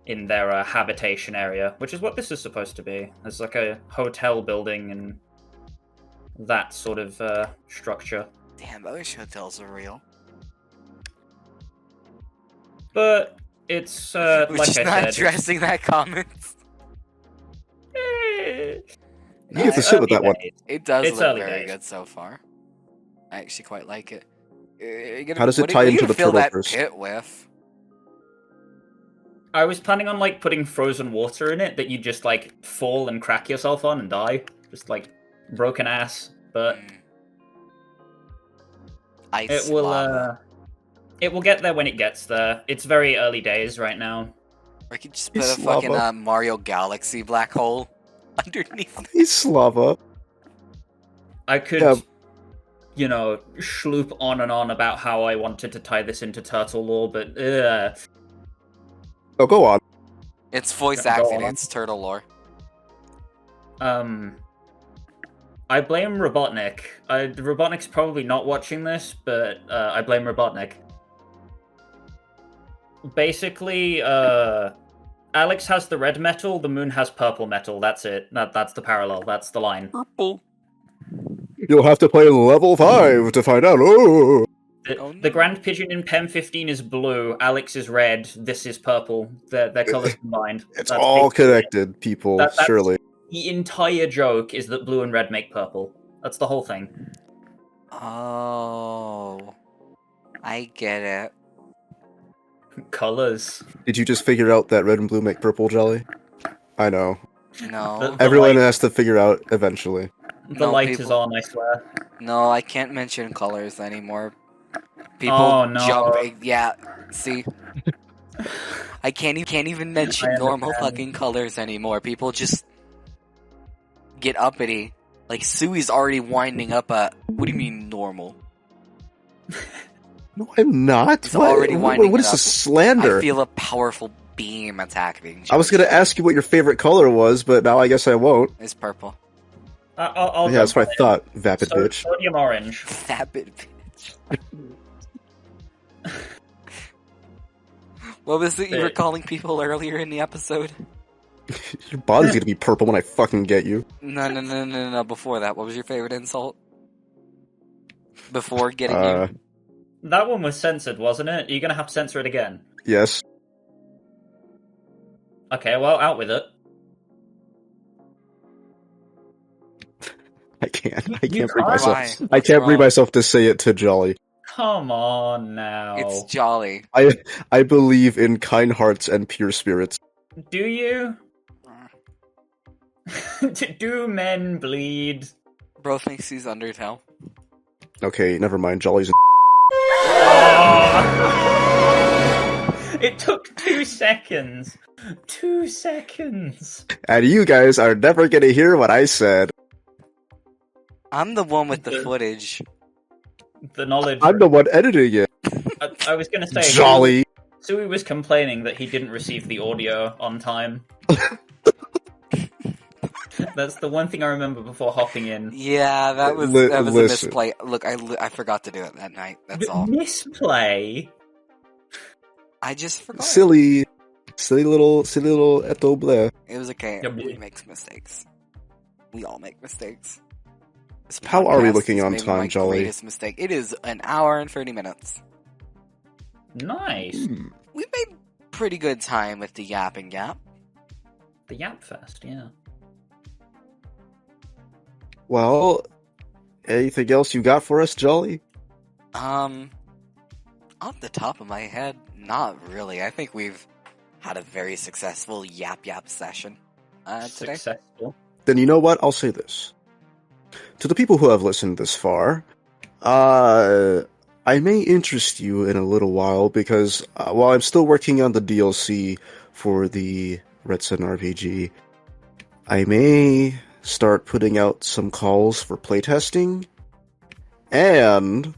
in their habitation area, which is what this is supposed to be. There's like a hotel building and that sort of structure. Damn, I wish hotels were real. But it's, We're like just I not said... addressing that comment. You get to sit with that one. It does It's look early very days. good so far. I actually quite like it. How does it what are tie you into gonna the fill that Turtleverse? pit with? I was planning on, like, putting frozen water in it that you just, like, fall and crack yourself on and die. Just, like, broken ass. But Ice it will, lava. it will get there when it gets there. It's very early days right now. Or you could just put Ice a fucking lava. Mario Galaxy black hole underneath. He's lava. I could, Yeah. you know, schloop on and on about how I wanted to tie this into turtle lore, but Oh, go on. It's voice Go acting. on. It's turtle lore. I blame Robotnik. Robotnik's probably not watching this, but I blame Robotnik. Basically, Alex has the red metal, the moon has purple metal. That's it. That's the parallel. That's the line. Purple. You'll have to play level 5 to find out. Oh. Oh, no. The Grand Pigeon in Pen 15 is blue, Alex is red, this is purple. Their colors combined. It's That's all basically it. connected, people, That's- surely. The entire joke is that blue and red make purple. That's the whole thing. Oh. I get it. Colors. Did you just figure out that red and blue make purple, Jelly? I know. No. The Everyone light- has to figure out eventually. The No, light is people- on, I swear. No, I can't mention colors anymore. People Oh, no. jump. Yeah, see? I can't even mention I normal understand. fucking colors anymore. People just get uppity. Like, Sui's already winding up a... What do you mean, normal? No, I'm not. He's already winding What it is up. this slander? I feel a powerful beam attacking. I was gonna ask you what your favorite color was, but now I guess I won't. It's purple. I'll Yeah, that's what I thought, vapid So, bitch. sodium orange. Vapid bitch. What was it you were calling people earlier in the episode? Your body's gonna be purple when I fucking get you. No. Before that, what was your favorite insult? Before getting you? That one was censored, wasn't it? Are you gonna have to censor it again? Yes. Okay, well, out with it. I can't bring can't? myself. Why? I What's can't bring wrong? myself to say it to Jolly. Come on now. It's jolly. I believe in kind hearts and pure spirits. Do you? Do men bleed? Bro thinks he's Undertale. Okay, never mind. Jolly's. It took 2 seconds. 2 seconds. And you guys are never gonna hear what I said. I'm the one with the footage. The knowledge. I'm the one editing it. I was gonna say Jolly. Sui was complaining that he didn't receive the audio on time. That's the one thing I remember before hopping in. Yeah, that was a misplay. Look, I forgot to do it that night. That's all. Misplay? I just forgot. Silly little Eto Bleh. It was okay. Yeah, Everybody makes mistakes. We all make mistakes. This How are we podcast looking is on maybe time, my Jolly? Greatest mistake. It is 1 hour and 30 minutes. Nice. We made pretty good time with the yapping gap. The Yap Fest, yeah. Well, anything else you got for us, Jolly? Off the top of my head, not really. I think we've had a very successful yap session today. Successful. Then you know what? I'll say this. To the people who have listened this far, I may interest you in a little while because while I'm still working on the DLC for the Redsun RPG, I may start putting out some calls for playtesting, and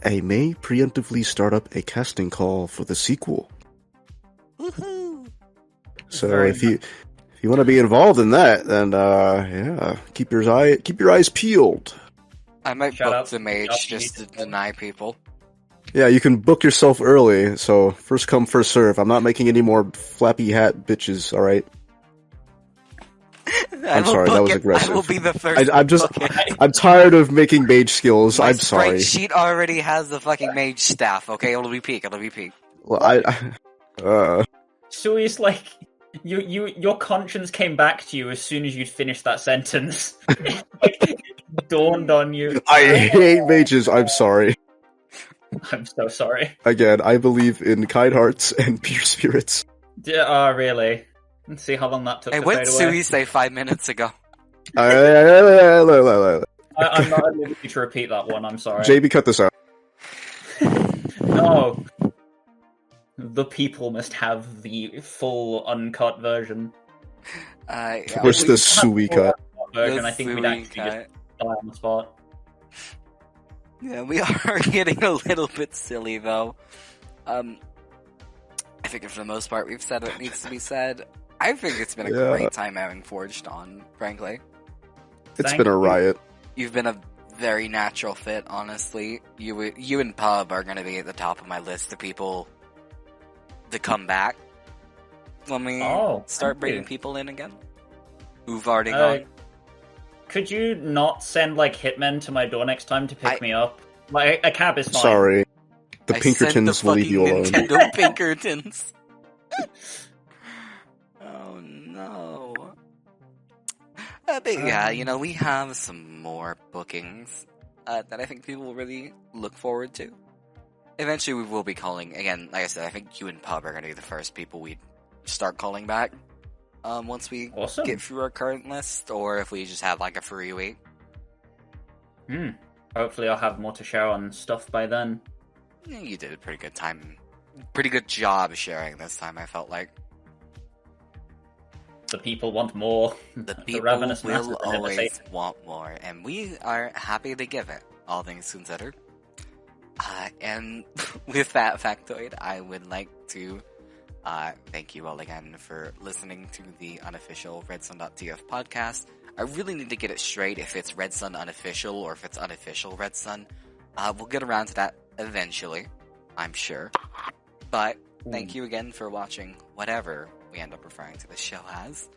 I may preemptively start up a casting call for the sequel. Woohoo! So Very if you want to be involved in that, then yeah, keep your eyes peeled. I might Shout book out the to mage Josh just to Beaton. deny people. Yeah, you can book yourself early, so first come, first serve. I'm not making any more flappy hat bitches, alright? I'm sorry, that was aggressive. I will be the first. I'm tired of making mage skills. My I'm sorry. spreadsheet already has the fucking mage staff, okay? It'll be peak. Well, Sui's like, your conscience came back to you as soon as you'd finished that sentence. Like, dawned on you. I hate mages, I'm sorry. I'm so sorry. Again, I believe in kind hearts and pure spirits. Oh, really? Let's see how long that took Hey, to what fade did away. Sui say 5 minutes ago? I'm not at liberty to repeat that one, I'm sorry. JB, cut this out. No. The people must have the full uncut version. Where's the Sui cut? Version, I think we'd actually just die on the spot. Yeah, we are getting a little bit silly, though. I think for the most part we've said what needs to be said. I think it's been a great time having Forged on, frankly. It's been a riot. You've been a very natural fit, honestly. You and Pub are going to be at the top of my list of people to come back when we start bringing people in again who've already gone. Could you not send, like, hitmen to my door next time to pick me up? Like, a cab is fine. Sorry. The I Pinkertons sent will leave you alone. Nintendo Pinkertons. Oh no. But yeah, we have some more bookings that I think people will really look forward to. Eventually we will be calling, again, like I said, I think you and Pub are going to be the first people we start calling back. Once we get through our current list, or if we just have like a free week. Hopefully I'll have more to share on stuff by then. Yeah, you did a pretty good job sharing this time, I felt like. The people want more. The people will always want more, and we are happy to give it, all things considered. And with that factoid, I would like to thank you all again for listening to the unofficial Redsun.tf podcast. I really need to get it straight if it's Redsun Unofficial or if it's Unofficial Redsun. We'll get around to that eventually, I'm sure. But thank you again for watching whatever we end up referring to the show as.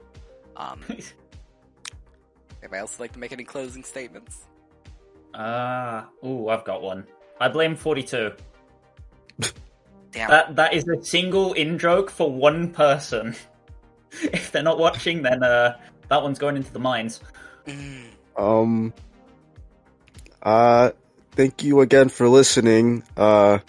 Anybody else like to make any closing statements? I've got one. I blame 42. Damn. That is a single in-joke for one person. If they're not watching, then that one's going into the mines. Thank you again for listening. I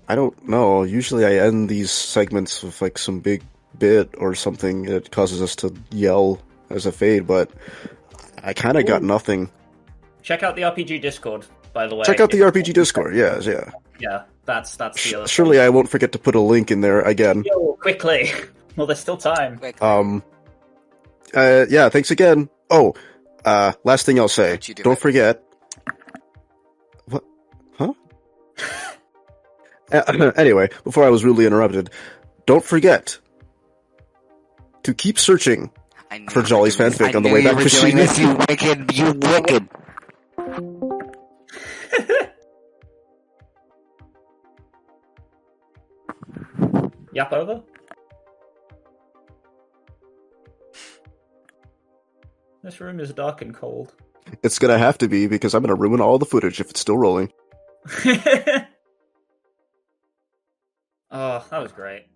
don't know. Usually I end these segments with like some big bit or something that causes us to yell as a fade, but I kind of got nothing. Check out the RPG Discord, by the way. Check out the RPG Discord, yeah. Yeah, that's the other Surely thing. I won't forget to put a link in there again. Yo, quickly! Well, there's still time. Yeah, thanks again. Oh, last thing I'll say. Don't forget. What? Huh? Anyway, before I was rudely interrupted, don't forget to keep searching for Jolly's fanfic on the way back to Sheena. You wicked. Yap over? This room is dark and cold. It's gonna have to be, because I'm gonna ruin all the footage if it's still rolling. Oh, that was great.